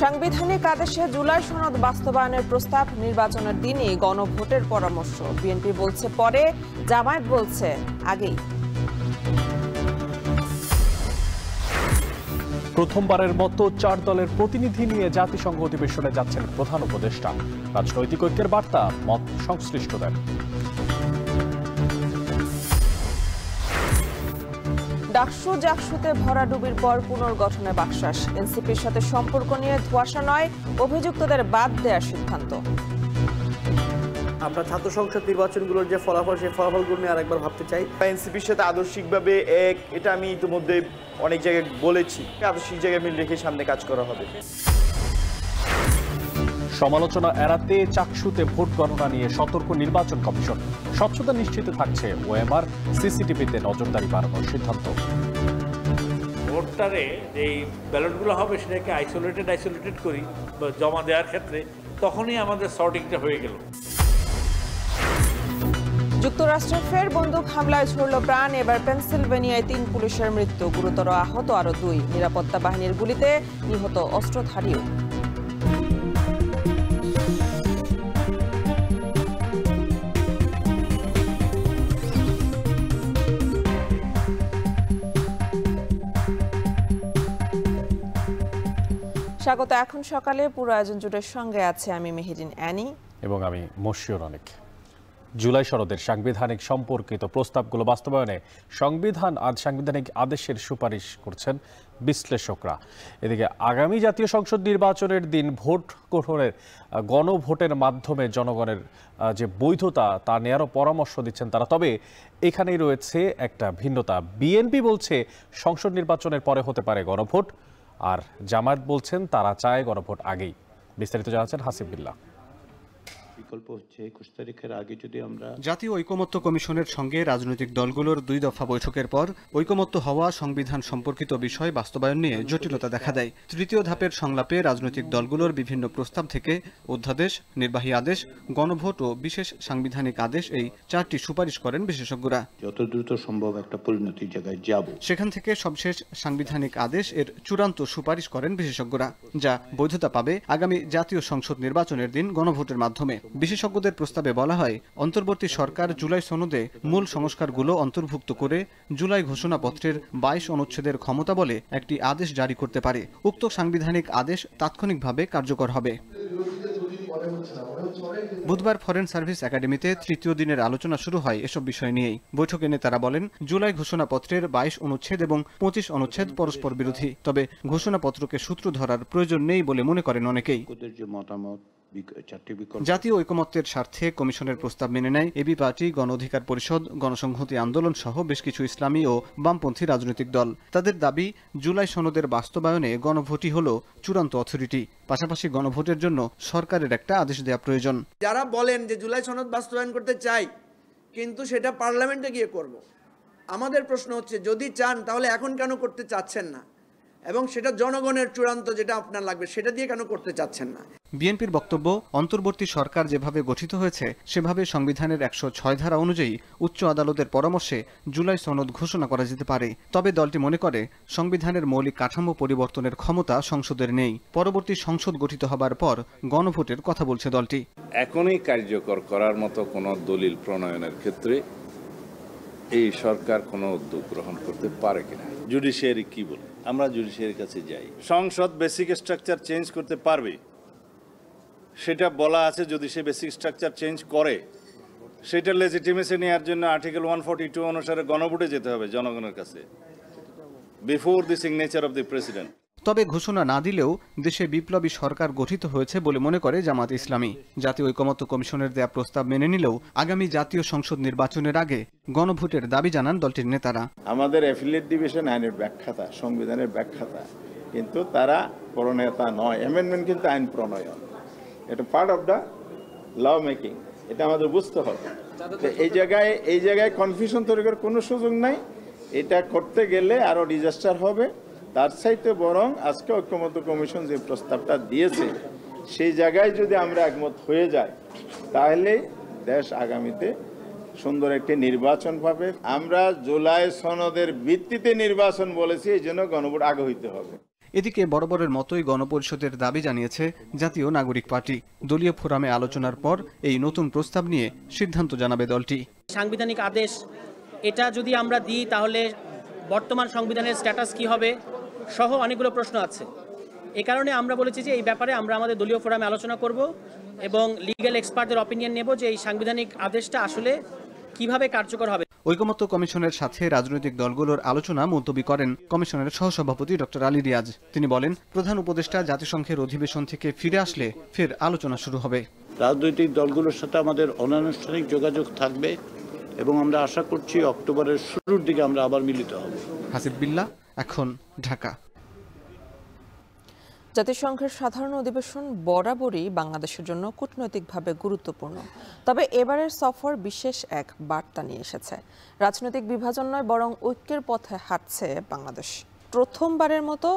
সাংবিধানিক আদেশে জুলাই সনদ বাস্তবায়নের প্রস্তাব নির্বাচনের দিনই গণভোটের পরামর্শ। বিএনপি বলছে পরে, জামায়াত বলছে আগেই। প্রথমবারের মতো 4 দলের প্রতিনিধি নিয়ে জাতিসংঘ অধিবেশনে যাচ্ছেন প্রধান উপদেষ্টা। রাজনৈতিক ঐক্যের বার্তা মত সংশ্লিষ্টদের। ডাকসু জাকসুতে ভরাডুবির পর পুনর্গঠনের বাকশাস। এনসিপির সাথে সম্পর্ক নিয়ে ধোঁয়াশা নয়, অভিযুক্তদের বাদ দেওয়ার সিদ্ধান্ত। আমরা ছাত্র সংসদ নির্বাচনগুলোর যে ফলাফল, সেই ফলাফলগুলো নিয়ে আরেকবার ভাবতে চাই। এনসিপির সাথে আদর্শিকভাবে এটা আমি ইতিমধ্যে অনেক জায়গায় বলেছি, আদর্শিক জায়গায় মিল রেখে সামনে কাজ করা হবে। সমালোচনা এড়াতে চাকসুতে ভোট গণনা নিয়ে সতর্ক নির্বাচন কমিশন। স্বচ্ছতা নিশ্চিত থাকছে ওএমআর, সিসিটিভিতে নজরদারি বাড়ানোর সিদ্ধান্ত। ভোটটারে যে ব্যালটগুলো হবে সেটাকে আইসোলেটেড করি জমা দেওয়ার ক্ষেত্রে, তখনই আমাদের সর্টিংটা হয়ে গেল। যুক্তরাষ্ট্রের ফের বন্দুক হামলায় ঝরল প্রাণ। এবার পেনসিলভেনিয়ায় 3 পুলিশের মৃত্যু, গুরুতর আহত আরো 2। নিরাপত্তা বাহিনীর গুলিতে নিহত অস্ত্রধারীও। স্বাগত। এখন সকালে পুরো আয়োজন জুটের সঙ্গে আছে আমি মেহেরিন অ্যানি এবং আমি মশিউর অনেক। জুলাই সনদের সাংবিধানিক সম্পর্কিত প্রস্তাবগুলো বাস্তবায়নে সাংবিধানিক আদেশের সুপারিশ করছেন বিশ্লেষকরা। এদিকে আগামী জাতীয় সংসদ নির্বাচনের দিন ভোট গ্রহণের গণভোটের মাধ্যমে জনগণের যে বৈধতা তা নেওয়ারও পরামর্শ দিচ্ছেন তারা। তবে এখানেই রয়েছে একটা ভিন্নতা। বিএনপি বলছে সংসদ নির্বাচনের পরে হতে পারে গণভোট, আর জামায়াত বলছেন তারা চায় গণভোট আগেই। বিস্তারিত জানাচ্ছেন হাসিব বিল্লাহ। বিকল্প হচ্ছে 21 তারিখের আগে যদি আমরা জাতীয় ঐকমত্য কমিশনের সঙ্গে রাজনৈতিক দলগুলোর 2 দফা বৈঠকের পর ঐকমত্য হওয়া সংবিধান সম্পর্কিত বিষয় বাস্তবায়ন নিয়ে জটিলতা দেখা দেয়। তৃতীয় ধাপের সংলাপে রাজনৈতিক দলগুলোর বিভিন্ন প্রস্তাব থেকে অধ্যাদেশ, নির্বাহী আদেশ, গণভোট ও বিশেষ সাংবিধানিক আদেশ এই 4টি সুপারিশ করেন বিশেষজ্ঞরা। যত দ্রুত সম্ভব একটা পরিণতির জায়গায় যাব। সেখান থেকে সবশেষ সাংবিধানিক আদেশ এর চূড়ান্ত সুপারিশ করেন বিশেষজ্ঞরা, যা বৈধতা পাবে আগামী জাতীয় সংসদ নির্বাচনের দিন গণভোটের মাধ্যমে। বিশেষজ্ঞদের প্রস্তাবে বলা হয়, অন্তর্বর্তী সরকার জুলাই সনদে মূল সংস্কারগুলো অন্তর্ভুক্ত করে জুলাই ঘোষণাপত্রের 22 অনুচ্ছেদের ক্ষমতা বলে একটি আদেশ জারি করতে পারে। উক্ত সাংবিধানিক আদেশ তাৎক্ষণিকভাবে কার্যকর হবে। বুধবার ফরেন সার্ভিস একাডেমিতে তৃতীয় দিনের আলোচনা শুরু হয় এসব বিষয় নিয়েই। বৈঠকে নেতারা বলেন, জুলাই ঘোষণাপত্রের 22 অনুচ্ছেদ এবং 25 অনুচ্ছেদ পরস্পর বিরোধী। তবে ঘোষণাপত্রকে সূত্র ধরার প্রয়োজন নেই বলে মনে করেন অনেকেই। জাতীয় ঐকমত্যের স্বার্থে কমিশনের প্রস্তাব মেনে নেয় এবি পার্টি, গণ অধিকার পরিষদ, গণসংহতি আন্দোলন সহ বেশ কিছু ইসলামী ও বামপন্থী রাজনৈতিক দল। তাদের দাবি, জুলাই সনদের বাস্তবায়নে গণভোটই হল চূড়ান্ত অথরিটি। পাশাপাশি গণভোটের জন্য সরকারের একটা আদেশ দেওয়া প্রয়োজন। যারা বলেন যে জুলাই সনদ বাস্তবায়ন করতে চাই কিন্তু সেটা পার্লামেন্টে গিয়ে করব, আমাদের প্রশ্ন হচ্ছে যদি চান তাহলে এখন কেন করতে চাচ্ছেন না, এবং সেটা জনগণের চূড়ান্ত যেটা আপনার লাগবে সেটা দিয়ে কেন করতে চাচ্ছেন না। বিএনপির বক্তব্য, অন্তর্বর্তী সরকার যেভাবে গঠিত হয়েছে সেভাবে সংবিধানের 106 ধারা অনুযায়ী উচ্চ আদালতের পরামর্শে জুলাই সনদ ঘোষণা করা যেতে পারে। তবে দলটি মনে করে সংবিধানের মৌলিক কাঠামো পরিবর্তনের ক্ষমতা সংসদের নেই। পরবর্তী সংসদ গঠিত হবার পর গণভোটের কথা বলছে দলটি। এখনই কার্যকর করার মতো কোনো দলিল প্রণয়নের ক্ষেত্রে এই সরকার কোনো উদ্যোগ গ্রহণ করতে পারে কিনা। জুডিশিয়ারি কি বলে, আমরা জুডিশিয়ারির কাছে যাই। সংসদ বেসিক স্ট্রাকচার চেঞ্জ করতে পারবে সেটা বলা আছে। যদি সে বেসিক স্ট্রাকচার চেঞ্জ করে সেটা লেজিটিমেসি নেওয়ার জন্য আর্টিকেল 142 অনুসারে গণভোটে যেতে হবে জনগণের কাছে, before the signature of the president. তবে ঘোষণা না দিলেও দেশে বিপ্লবী সরকার গঠিত হয়েছে বলে মনে করে জামাত ইসলামী। জাতীয় ঐকমত্য কমিশনের দেয়া প্রস্তাব মেনে নিলেও আগামী জাতীয় সংসদ নির্বাচনের আগে গণভোটের দাবি জানান দলটির নেতারা। আমাদের অ্যাফিলিয়েট ডিভিশন আইনের ব্যাখ্যাতা, সংবিধানের ব্যাখ্যাতা, কিন্তু তারা প্রণেতা নয়। অ্যামেন্ডমেন্ট কিন্তু আইন প্রণয়ন, এটা part of the law making, এটা আমাদের বুঝতে হবে। এই জায়গায় কনফিউশন তৈরি করার কোনো সুযোগ নাই। এটা করতে গেলে আরো ডিজাস্টার হবে। তার চাইতে বরং আজকে ঐকমত্য কমিশন যে প্রস্তাবটা দিয়েছে সেই জায়গায় যদি আমরা একমত হয়ে যাই তাহলে দেশ আগামীতে সুন্দর একটি নির্বাচন পাবে। আমরা জুলাই সনদের ভিত্তিতে নির্বাচন বলেছি, এই জন্য গণভোট আগে হইতে হবে। এদিকে বরাবরের মতোই গণপরিষদের দাবি জানিয়েছে জাতীয় নাগরিক পার্টি। দলীয় ফোরামে আলোচনার পর এই নতুন প্রস্তাব নিয়ে সিদ্ধান্ত জানাবে দলটি। সাংবিধানিক আদেশ এটা যদি আমরা দিই তাহলে বর্তমান সংবিধানের স্ট্যাটাস কি হবে সহ অনেকগুলো প্রশ্ন আছে। এই কারণে আমরা বলেছি যে এই ব্যাপারে আমরা আমাদের দলীয় ফোরামে আলোচনা করব এবং লিগ্যাল এক্সপার্টদের অপিনিয়ন নেব যে এই সাংবিধানিক আদেশটা আসলে কিভাবে কার্যকর হবে। ঐকমত্য কমিশনের সাথে রাজনৈতিক দলগুলোর আলোচনা মুলতবি করেন কমিশনের সহসভাপতি ডক্টর আলী রিয়াজ। তিনি বলেন, প্রধান উপদেষ্টা জাতিসংঘের অধিবেশন থেকে ফিরে আসলে ফের আলোচনা শুরু হবে। রাজনৈতিক দলগুলোর সাথে আমাদের অনানুষ্ঠানিক যোগাযোগ থাকবে এবং আমরা আশা করছি অক্টোবরের শুরুর দিকে আমরা আবার মিলিত হব। হাসিব বিল্লাহ, এখন ঢাকা। জাতিসংঘের সাধারণ অধিবেশন বরাবরই বাংলাদেশের জন্য কূটনৈতিকভাবে গুরুত্বপূর্ণ। তবে এবারের সফর বিশেষ এক বার্তা নিয়ে এসেছে। রাজনৈতিক বিভাজন নয়, বরং ঐক্যের পথে হাঁটছে বাংলাদেশ। প্রথমবারের মতো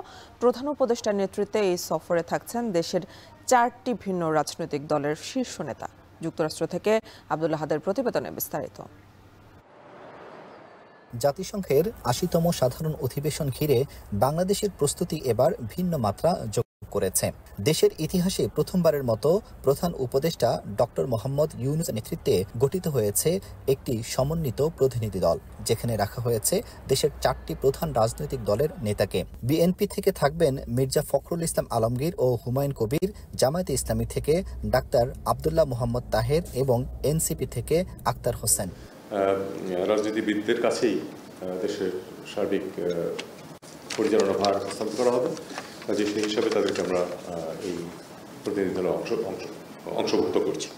প্রধান উপদেষ্টার নেতৃত্বে এই সফরে থাকছেন দেশের 4টি ভিন্ন রাজনৈতিক দলের শীর্ষ নেতা। যুক্তরাষ্ট্র থেকে আব্দুল আহাদের প্রতিবেদনে বিস্তারিত। জাতিসংঘের ৮০তম সাধারণ অধিবেশন ঘিরে বাংলাদেশের প্রস্তুতি এবার ভিন্ন মাত্রা যোগ করেছে। দেশের ইতিহাসে প্রথমবারের মতো প্রধান উপদেষ্টা ডক্টর মোহাম্মদ ইউনূসের নেতৃত্বে গঠিত হয়েছে একটি সমন্বিত প্রতিনিধি দল, যেখানে রাখা হয়েছে দেশের 4টি প্রধান রাজনৈতিক দলের নেতাকে। বিএনপি থেকে থাকবেন মির্জা ফখরুল ইসলাম আলমগীর ও হুমায়ুন কবির, জামায়াতে ইসলামী থেকে ডাক্তার আব্দুল্লাহ মোহাম্মদ তাহের এবং এনসিপি থেকে আক্তার হোসেন। রাজনীতিবিদদের কাছেই দেশের সার্বিক পরিচালনা ভার হস্তান্তর করা হবে, কাজে সেই হিসাবে তাদেরকে আমরা এই প্রতিনিধি দলে অংশভুক্ত করছি।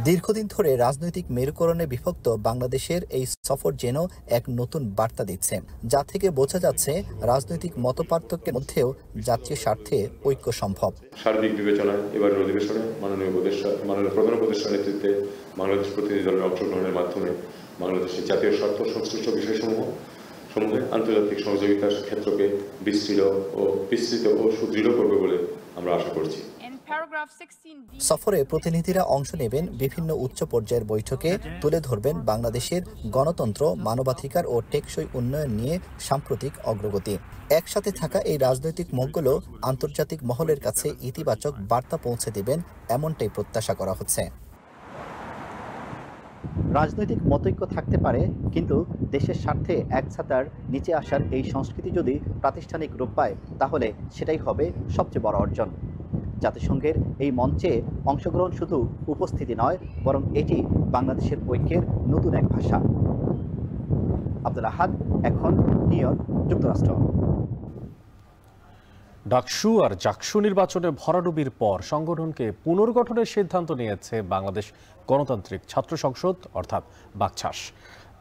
দীর্ঘদিন ধরে রাজনৈতিক মেরুকরণে বিভক্ত বাংলাদেশের এই সফর যেন এক নতুন বার্তা দিচ্ছে, যা থেকে বোঝা যাচ্ছে রাজনৈতিক মতপার্থক্যের মধ্যেও জাতীয় স্বার্থে ঐক্য সম্ভব। সার্বিক বিবেচনায় এবারের অধিবেশনে মাননীয় প্রধান উপদেষ্টার নেতৃত্বে বাংলাদেশ প্রতিনিধি দলের অংশগ্রহণের মাধ্যমে বাংলাদেশের জাতীয় স্বার্থ সংশ্লিষ্ট বিষয়সমূহে আন্তর্জাতিক সহযোগিতার ক্ষেত্রকে বিস্তৃত ও সুদৃঢ় করবে বলে আমরা আশা করছি। সফরে প্রতিনিধিরা অংশ নেবেন বিভিন্ন উচ্চ পর্যায়ের বৈঠকে, তুলে ধরবেন বাংলাদেশের গণতন্ত্র, মানবাধিকার ও টেকসই উন্নয়ন নিয়ে সাম্প্রতিক অগ্রগতি। একসাথে থাকা এই রাজনৈতিক মহলগুলো আন্তর্জাতিক মহলের কাছে ইতিবাচক বার্তা পৌঁছে দেবেন, এমনটাই প্রত্যাশা করা হচ্ছে। রাজনৈতিক মতৈক্য থাকতে পারে, কিন্তু দেশের স্বার্থে এক ছাতার নিচে আসার এই সংস্কৃতি যদি প্রাতিষ্ঠানিক রূপ পায়, তাহলে সেটাই হবে সবচেয়ে বড় অর্জন। জাতিসংঘের এই মঞ্চে অংশগ্রহণ শুধু উপস্থিতি নয়, বরং এটি বাংলাদেশের ঐক্যের নতুন এক ভাষা। আব্দুল আহাদ, এখন নিউ ইয়র্ক, যুক্তরাষ্ট্র। ডাকসু আর জাকসু নির্বাচনে ভরাডুবির পর সংগঠনকে পুনর্গঠনের সিদ্ধান্ত নিয়েছে বাংলাদেশ গণতান্ত্রিক ছাত্র সংসদ, অর্থাৎ বাকছাস।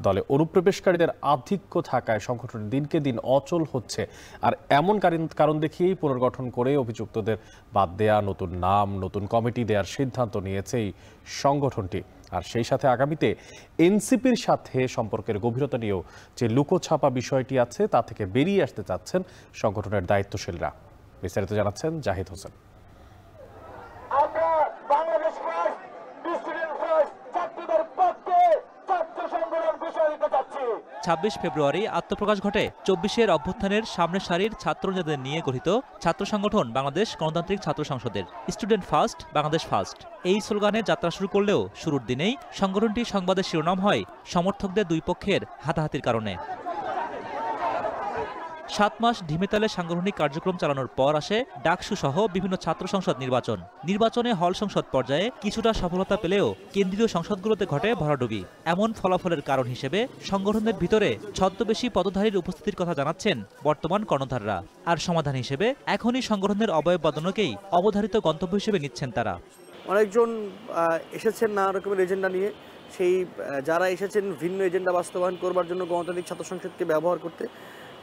দলে অনুপ্রবেশকারীদের আধিক্য থাকায় সংগঠনের দিনকে দিন অচল হচ্ছে, আর এমন কারণ দেখিয়েই পুনর্গঠন করে অভিযুক্তদের বাদ দেয়া, নতুন নাম, নতুন কমিটি দেওয়ার সিদ্ধান্ত নিয়েছে এই সংগঠনটি। আর সেই সাথে আগামীতে এনসিপির সাথে সম্পর্কের গভীরতা নিয়েও যে লুকোছাপা বিষয়টি আছে, তা থেকে বেরিয়ে আসতে চাচ্ছেন সংগঠনের দায়িত্বশীলরা। বিস্তারিত জানাচ্ছেন জাহিদ হোসেন। ২৬ ফেব্রুয়ারি আত্মপ্রকাশ ঘটে ২৪-এর অভ্যুত্থানের সামনের সারির ছাত্র নেতাদের নিয়ে গঠিত ছাত্র সংগঠন বাংলাদেশ গণতান্ত্রিক ছাত্র সংসদের স্টুডেন্ট ফার্স্ট, বাংলাদেশ ফার্স্ট এই স্লোগানে যাত্রা শুরু করলেও শুরুর দিনেই সংগঠনটি সংবাদের শিরোনাম হয় সমর্থকদের দুই পক্ষের হাতাহাতির কারণে। ৭ মাস ঢিমেতালে সাংগঠনিক কার্যক্রম চালানোর পর আসে ডাকসু সহ বিভিন্ন ছাত্র সংসদ নির্বাচনে হল সংসদ পর্যায়ে কিছুটা সফলতা পেলেও কেন্দ্রীয় সংসদগুলোতে ঘটে ভরাডুবি। এমন ফলাফলের কারণ হিসেবে সংগঠনের ভিতরে ছদ্মবেশী পদধারীর উপস্থিতির কথা জানাচ্ছেন বর্তমান কর্ণধাররা। আর সমাধান হিসেবে এখনই সংগঠনের অবয়ব বদলকেই অবধারিত গন্তব্য হিসেবে নিচ্ছেন তারা। অনেকজন এসেছেন নানা রকমের এজেন্ডা নিয়ে, সেই যারা এসেছেন ভিন্ন এজেন্ডা বাস্তবায়ন করবার জন্য গণতান্ত্রিক ছাত্র সংসদকে ব্যবহার করতে,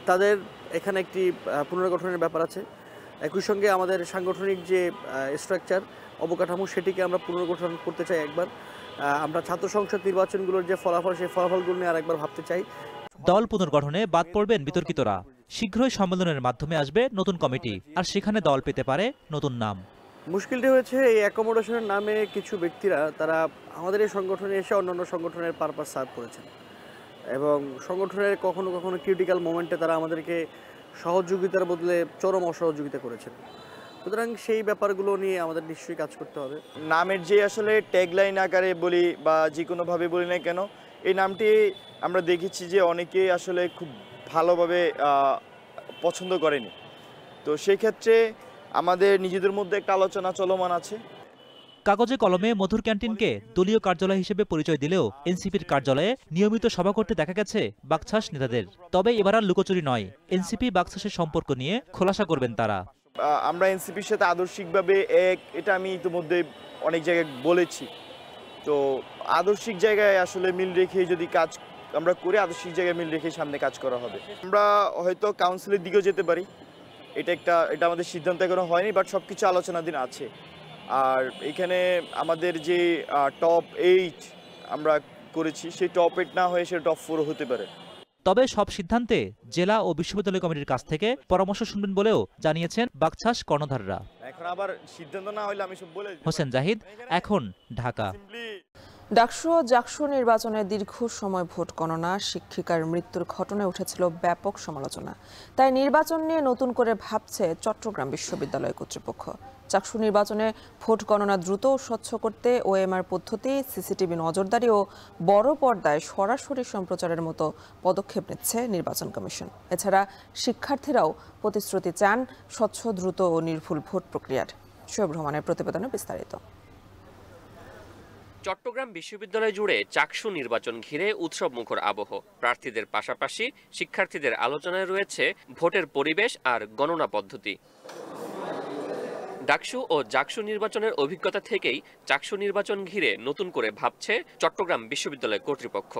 তাদের এখানে একটি পুনর্গঠনের ব্যাপার আছে। একই সঙ্গে আমাদের সাংগঠনিক যে স্ট্রাকচার, অবকাঠামো, সেটিকে আমরা পুনর্গঠন করতে চাই একবার। আমরা ছাত্র সংসদ নির্বাচনগুলোর যে ফলাফল, সেই ফলাফলগুলো নিয়ে আরেকবার ভাবতে চাই। দল পুনর্গঠনে বাদ পড়বেন বিতর্কিতরা। শীঘ্রই সম্মেলনের মাধ্যমে আসবে নতুন কমিটি, আর সেখানে দল পেতে পারে নতুন নাম। মুশকিলটি হয়েছে এই অ্যাকোমোডেশনের নামে কিছু ব্যক্তিরা তারা আমাদের এই সংগঠনে এসে অন্যান্য সংগঠনের পারপাস সার্ভ করেছেন এবং সংগঠনের কখনো কখনো ক্রিটিক্যাল মোমেন্টে তারা আমাদেরকে সহযোগিতার বদলে চরম অসহযোগিতা করেছেন। সুতরাং সেই ব্যাপারগুলো নিয়ে আমাদের নিশ্চয়ই কাজ করতে হবে। নামের যে আসলে ট্যাগলাইন আকারে বলি বা যে কোনোভাবে বলি না কেন, এই নামটি আমরা দেখেছি যে অনেকেই আসলে খুব ভালোভাবে পছন্দ করেনি। তো সেই ক্ষেত্রে আমাদের নিজেদের মধ্যে একটা আলোচনা চলমান আছে। কাগজে কলমে মধুর ক্যান্টিনকে দলীয় কার্যালয় হিসেবে পরিচয় দিলেও এনসিপির কার্যালয়ে নিয়মিত সভা করতে দেখা গেছে বাকছাস নেতাদের। তবে এবার আর লুকোচুরি নয়, এনসিপি বাকছাসের সম্পর্ক নিয়ে খোলাসা করবেন তারা। আমরা এনসিপির সাথে আদর্শিকভাবে এটা আমি ইতিমধ্যে অনেক জায়গায় বলেছি। তো আদর্শিক জায়গায় আসলে মিল রেখে যদি কাজ আমরা করে আদর্শিক জায়গায় মিল রেখে সামনে কাজ করা হবে। আমরা হয়তো কাউন্সিলের দিকেও যেতে পারি, এটা আমাদের সিদ্ধান্ত এখনো হয়নি, বাট সব কিছু আলোচনাধীন আছে। আর এখানে আমাদের যে টপ 8 আমরা করেছি, সেই টপ 8 না হয়ে সেটা টপ 4 হতে পারে। তবে সব সিদ্ধান্তে জেলা ও বিশ্ববিদ্যালয় কমিটির কাছ থেকে পরামর্শ শুনবেন বলেও জানিয়েছেন বাকছাস কর্ণধাররা। এখন আবার সিদ্ধান্ত না হলে আমি সব বলে। হোসেন জাহিদ, এখন, ঢাকা। ডাকসু ও জাকসু নির্বাচনে দীর্ঘ সময় ভোট গণনা, শিক্ষিকার মৃত্যুর ঘটনায় উঠেছিল ব্যাপক সমালোচনা। তাই নির্বাচন নিয়ে নতুন করে ভাবছে চট্টগ্রাম বিশ্ববিদ্যালয় কর্তৃপক্ষ। জাকসু নির্বাচনে ভোট গণনা দ্রুত ও স্বচ্ছ করতে ওএমআর পদ্ধতি, সিসিটিভি নজরদারি ও বড় পর্দায় সরাসরি সম্প্রচারের মতো পদক্ষেপ নিচ্ছে নির্বাচন কমিশন। এছাড়া শিক্ষার্থীরাও প্রতিশ্রুতি চান স্বচ্ছ, দ্রুত ও নির্ভুল ভোট প্রক্রিয়ার। শোয়েব রহমানের প্রতিবেদনে বিস্তারিত। চট্টগ্রাম বিশ্ববিদ্যালয় জুড়ে চাকসু নির্বাচন ঘিরে উৎসব মুখর আবহ। প্রার্থীদের পাশাপাশি শিক্ষার্থীদের আলোচনায় রয়েছে ভোটের পরিবেশ আর গণনা পদ্ধতি। ডাকসু ও জাকসু নির্বাচনের অভিজ্ঞতা থেকেই চাকসু নির্বাচন ঘিরে নতুন করে ভাবছে চট্টগ্রাম বিশ্ববিদ্যালয় কর্তৃপক্ষ।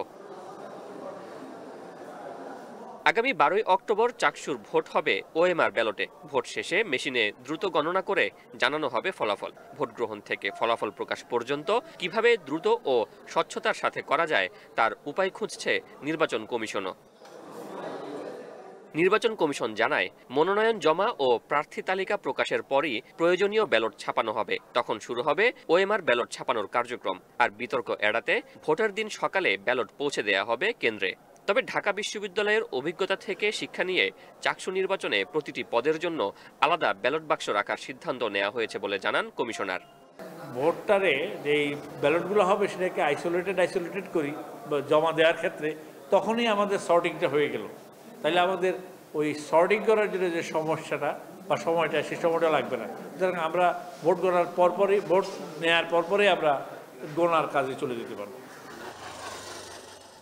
আগামী 12 অক্টোবর চাকসুর ভোট হবে ওএমআর ব্যালটে। ভোট শেষে মেশিনে দ্রুত গণনা করে জানানো হবে ফলাফল। ভোট গ্রহণ থেকে ফলাফল প্রকাশ পর্যন্ত কিভাবে দ্রুত ও স্বচ্ছতার সাথে করা যায় তার উপায় খুঁজছে নির্বাচন কমিশনও। নির্বাচন কমিশন জানায়, মনোনয়ন জমা ও প্রার্থী তালিকা প্রকাশের পরই প্রয়োজনীয় ব্যালট ছাপানো হবে। তখন শুরু হবে ওএমআর ব্যালট ছাপানোর কার্যক্রম। আর বিতর্ক এড়াতে ভোটের দিন সকালে ব্যালট পৌঁছে দেয়া হবে কেন্দ্রে। তবে ঢাকা বিশ্ববিদ্যালয়ের অভিজ্ঞতা থেকে শিক্ষা নিয়ে চাকসু নির্বাচনে প্রতিটি পদের জন্য আলাদা ব্যালট বাক্স রাখার সিদ্ধান্ত নেওয়া হয়েছে বলে জানান কমিশনার। ভোটটারে যেই ব্যালটগুলো হবে সেটাকে আইসোলেটেড করি জমা দেওয়ার ক্ষেত্রে, তখনই আমাদের সর্টিংটা হয়ে গেল। তাহলে আমাদের ওই সর্টিং করার জন্য যে সমস্যাটা বা সময়টা, সেই সময়টা লাগবে না। সুতরাং আমরা ভোট গণার পরপরই, ভোট নেওয়ার পরপরই আমরা গণার কাজে চলে যেতে পারব।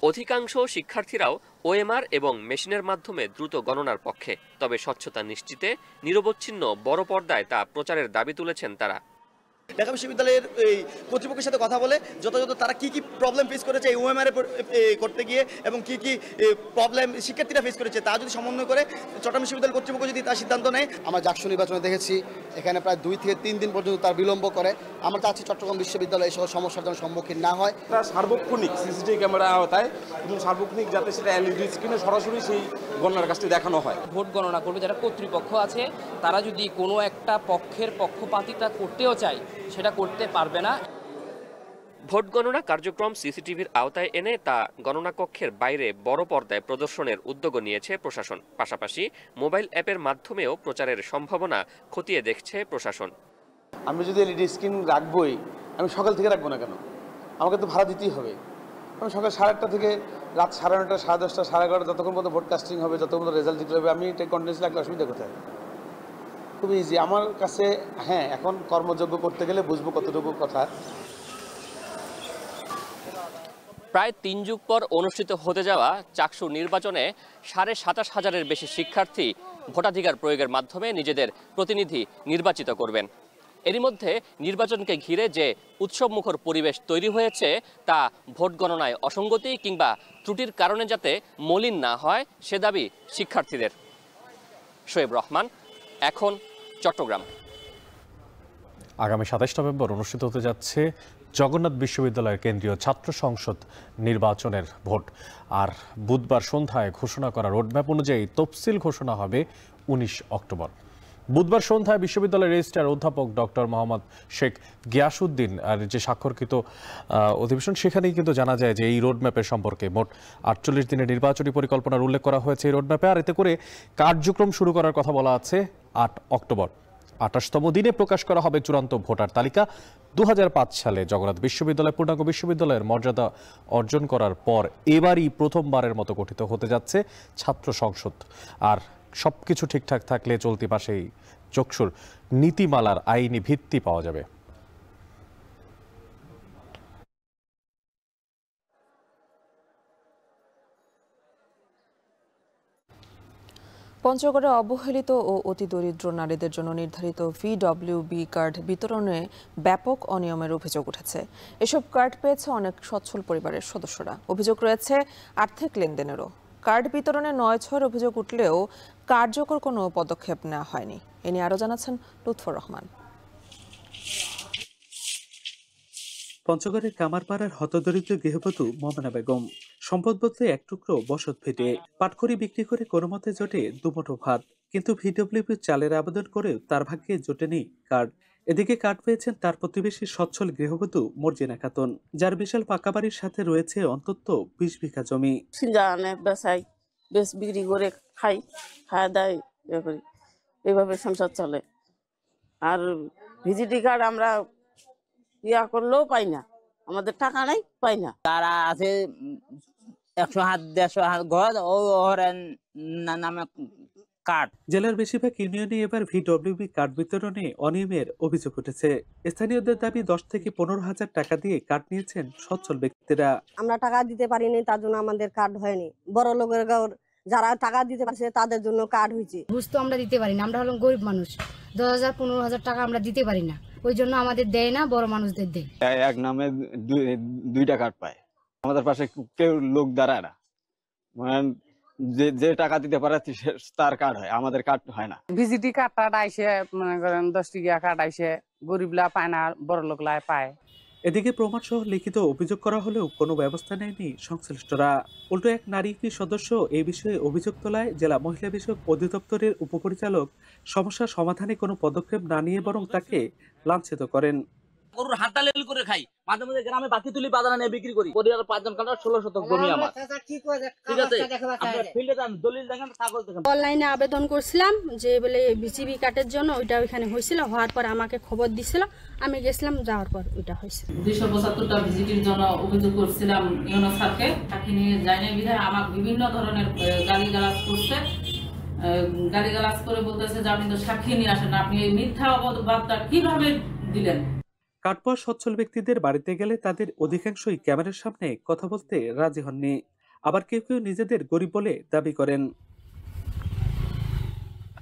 অধিকাংশ শিক্ষার্থীরাও ওএমআর এবং মেশিনের মাধ্যমে দ্রুত গণনার পক্ষে। তবে স্বচ্ছতা নিশ্চিতে নিরবচ্ছিন্ন বড় পর্দায় তা প্রচারের দাবি তুলেছেন তারা। ঢাকা বিশ্ববিদ্যালয়ের এই কর্তৃপক্ষের সাথে কথা বলে যথাযথ তারা কি প্রবলেম ফেস করেছে এই ওএমআর করতে গিয়ে এবং কি প্রবলেম শিক্ষার্থীরা ফেস করেছে তা যদি সমন্বয় করে চট্টগ্রাম বিশ্ববিদ্যালয় কর্তৃপক্ষ যদি তার সিদ্ধান্ত নেয়। আমরা জাকসু নির্বাচনে দেখেছি এখানে প্রায় 2 থেকে 3 দিন পর্যন্ত তার বিলম্ব করে। আমরা চাচ্ছি চট্টগ্রাম বিশ্ববিদ্যালয় এসব সমস্যার জন্য সম্মুখীন না হয়। সার্বক্ষণিক সিসিটিভি ক্যামেরা আওতায় এবং সার্বক্ষণিক যাতে সেটা এলইডি স্ক্রিনে সরাসরি সেই গণনার কাজটি দেখানো হয়। ভোট গণনা করবে যারা কর্তৃপক্ষ আছে, তারা যদি কোনো একটা পক্ষের পক্ষপাতিতা করতেও চায় সেটা করতে পারবে না। ভোট গণনা কার্যক্রম সিসিটিভির আওতায় এনে তা গণনা কক্ষের বাইরে বড় পর্দায় প্রদর্শনের উদ্যোগ নিয়েছে প্রশাসন। পাশাপাশি মোবাইল অ্যাপের মাধ্যমেও প্রচারের সম্ভাবনা খতিয়ে দেখছে প্রশাসন। আমি যদি এলইডি স্ক্রিন রাখবই, আমি সকাল থেকে রাখবো না কেন? আমাকে তো ভাড়া দিতেই হবে। আমি সকাল 8:30 থেকে রাত 9:30, 10:30, 11:30 যতক্ষণ পর্যন্ত ভোট কাস্টিং হবে, যতক্ষণ পর্যন্ত রেজাল্ট দিতে হবে, আমি এটা কন্টিনিউসলি রাখলে অসুবিধা কোথায়? খুব ইজি আমার কাছে। হ্যাঁ, এখন কর্মযোগ্য করতে গেলে বুঝবো কতটুকু কথা। প্রায় 3 যুগ পর অনুষ্ঠিত হতে যাওয়া চাকসু নির্বাচনে 27,500-এর বেশি শিক্ষার্থী ভোটাধিকার প্রয়োগের মাধ্যমে নিজেদের প্রতিনিধি নির্বাচিত করবেন। এরই মধ্যে নির্বাচনকে ঘিরে যে উৎসবমুখর পরিবেশ তৈরি হয়েছে তা ভোট গণনায় অসঙ্গতি কিংবা ত্রুটির কারণে যাতে মলিন না হয় সে দাবি শিক্ষার্থীদের। শোয়েব রহমান, এখন, চট্টগ্রাম। আগামী 27 নভেম্বর অনুষ্ঠিত হতে যাচ্ছে জগন্নাথ বিশ্ববিদ্যালয়ের কেন্দ্রীয় ছাত্র সংসদ নির্বাচনের ভোট। আর বুধবার সন্ধ্যায় ঘোষণা করা রোডম্যাপ অনুযায়ী তফসিল ঘোষণা হবে 19 অক্টোবর। বুধবার সন্ধ্যায় বিশ্ববিদ্যালয়ের রেজিস্ট্রার অধ্যাপক ডক্টর মোহাম্মদ শেখ গিয়াসউদ্দিন আর যে স্বাক্ষরকৃত অধিবেশন, সেখানেই কিন্তু জানা যায় যে এই রোডম্যাপের সম্পর্কে মোট 48 দিনের নির্বাচনী পরিকল্পনার উল্লেখ করা হয়েছে এই রোডম্যাপে। আর এতে করে কার্যক্রম শুরু করার কথা বলা আছে 8 অক্টোবর। 28তম দিনে প্রকাশ করা হবে চূড়ান্ত ভোটার তালিকা। 2005 সালে জগন্নাথ বিশ্ববিদ্যালয় পূর্ণাঙ্গ বিশ্ববিদ্যালয়ের মর্যাদা অর্জন করার পর এবারই প্রথমবারের মতো গঠিত হতে যাচ্ছে ছাত্র সংসদ। আর সবকিছু ঠিকঠাক থাকলে চলতি মাসেই চক্ষুর নীতিমালার আইনি ভিত্তি পাওয়া যাবে। পঞ্চগড়ে অবহেলিত ও অতি দরিদ্র নারীদের জন্য নির্ধারিত VWB কার্ড বিতরণে ব্যাপক অনিয়মের অভিযোগ উঠেছে। এসব কার্ড পেয়েছে অনেক সচ্ছল পরিবারের সদস্যরা। অভিযোগ রয়েছে আর্থিক লেনদেনেরও। কার্ড বিতরণে 9/6 অভিযোগ উঠলেও কার্যকর কোনো পদক্ষেপ নেওয়া হয়নি। এ নিয়ে আরও জানাচ্ছেন লুৎফর রহমান। পঞ্চগড়ের কামারপাড়ার হতদরিদ্র গৃহবধূ মোমেনা বেগম সম্পদ বলতে এক টুকরো বসত ভিটে পাটখড়ি বিক্রি করে কোনো মতে জোটে দুমুঠো ভাত, কিন্তু VWB চালের আবেদন করেও তার ভাগ্যে জোটেনি কার্ড। এদিকে কার্ড পেয়েছেন তার প্রতিবেশী সচ্ছল গৃহবধূ মর্জিনা খাতুন, যার বিশাল পাকা বাড়ির সাথে রয়েছে অন্তত 20 বিঘা জমি। বেচাই বেশ বিক্রি করে খাই, খাওয়া দায় করি, এইভাবে সংসার চলে। আর ভিজিটি কার্ড আমরা ইয়া করলেও পাই না, আমাদের টাকা নাই, পাই না। তারা আছে 100 হাত 150 হাত ঘর ও নামে কার্ড। জেলার বেশিরভাগ ইউনিয়নে এবার VWB কার্ড বিতরণে অনিয়মের অভিযোগ উঠেছে। স্থানীয়দের দাবি 10 থেকে 15 হাজার টাকা দিয়ে কার্ড নিয়েছেন সচ্ছল ব্যক্তিরা। আমরা টাকা দিতে পারিনি, তার জন্য আমাদের কার্ড হয়নি। বড় লোকের যারা টাকা দিতে পারছে তাদের জন্য কার্ড হয়েছে। ঘুষ তো আমরা দিতে পারি না, আমরা হলাম গরিব মানুষ। 10,000 15,000 টাকা আমরা দিতে পারি না, ওই জন্য আমাদের দেয় না, বড় মানুষদের দেয়। এক নামে দুইটা কার্ড পায়, আমাদের পাশে কেউ লোক দাঁড়ায় না। মানে যে টাকা দিতে পারে তার কার্ড হয়, আমাদের কার্ড হয় না। ভিজিটি কার্ডটা আইসে মনে করেন 10 টাকা কার্ড আইসে, গরিবলা পায় না, বড় লোকলাই পায়। এদিকে প্রমাণ সহ লিখিত অভিযোগ করা হলেও কোনো ব্যবস্থা নেয়নি সংশ্লিষ্টরা। উল্টো এক নারী সদস্য এই বিষয়ে অভিযোগ তোলায় জেলা মহিলা বিষয়ক অধিদপ্তরের উপপরিচালক সমস্যা সমাধানে কোনো পদক্ষেপ না নিয়ে বরং তাকে লাঞ্ছিত করেন। গরুর হাটটা লেল করে খাই, মাঝে মাঝে গ্রামে বাকি তুলি বাজারে নিয়ে বিক্রি করি। পরিবার 5 জন কাটা 16 শতক জমি আমার। ঠিক আছে, আপনারা ফিল্ডে যান, দলিল দেখেন, কাগজ দেখেন। অনলাইনে আবেদন করছিলাম যে বলে বিসিবি কার্ডের জন্য, ওইটা ওইখানে হয়েছিল। হওয়ার পর আমাকে খবর দিছিল, আমি গেছিলাম, যাওয়ার পর ওইটা হয়েছে। 272টা ভিজিটের জন্য অভিযোগ করছিলাম ইউনো স্যারকে, তাকে নিয়ে যায়নি বিধায় আমাকে বিভিন্ন ধরনের গালিগালাজ করছে। গালিগালাজ করে বলতেছে যে আপনি তো সাক্ষী নিয়ে আসেন, আপনি এই মিথ্যা অপবাদটা কিভাবে দিলেন। কার্ড পাওয়া সচ্ছল ব্যক্তিদের বাড়িতে গেলে তাদের অধিকাংশই ক্যামেরার সামনে কথা বলতে রাজি হননি। আবার কেউ কেউ নিজেদের গরিব বলে দাবি করেন।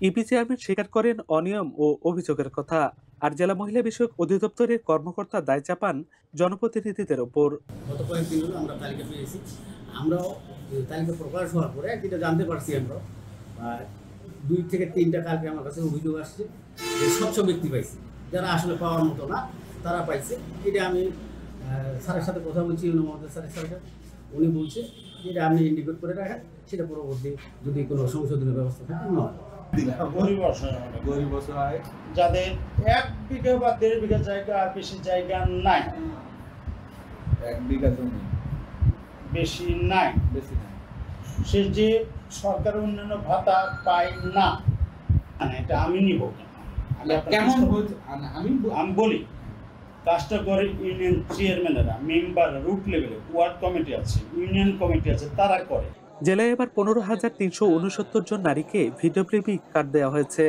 ইপি চেয়ারম্যান স্বীকার করেন অনিয়ম ও অভিযোগের কথা। আর জেলা মহিলা বিষয়ক অধিদপ্তরের কর্মকর্তা দায় চাপান জনপ্রতিনিধিদের ওপর। গত কয়েকদিন হলো আমরা তালিকা পেয়েছি, আমরাও তালিকা প্রকাশ হওয়ার পরে যেটা জানতে পারছি, আমরা 2 থেকে 3টা কালকে আমার কাছে অভিযোগ আসছে যে স্বচ্ছ ব্যক্তি পাইছি, যারা আসলে পাওয়ার মতো না তারা পাইছে। এটা আমি স্যারের সাথে কথা বলছি, মমতা স্যারের সাথে। উনি বলছে যেটা আপনি ইন্ডিকেট করে রাখেন, সেটা পরবর্তী যদি কোনো সংশোধনের ব্যবস্থা থাকে নয়। গরিব অসহায় যাদের 1 বিঘা বা 1.5 বিঘা জায়গা আর বেশি জায়গা নাই, 1 বিঘা জমি বেশি নাই, সে যে সরকারের অন্যান্য ভাতা পায় না, এটা আমি নিব কেমন? আমি বলি, কাজটা করে ইউনিয়ন চেয়ারম্যানেরা, মেম্বার, রুট লেভেলে ওয়ার্ড কমিটি আছে, ইউনিয়ন কমিটি আছে, তারা করে। জেলায় এবার 15,369 জন নারীকে VWB কার্ড দেওয়া হয়েছে।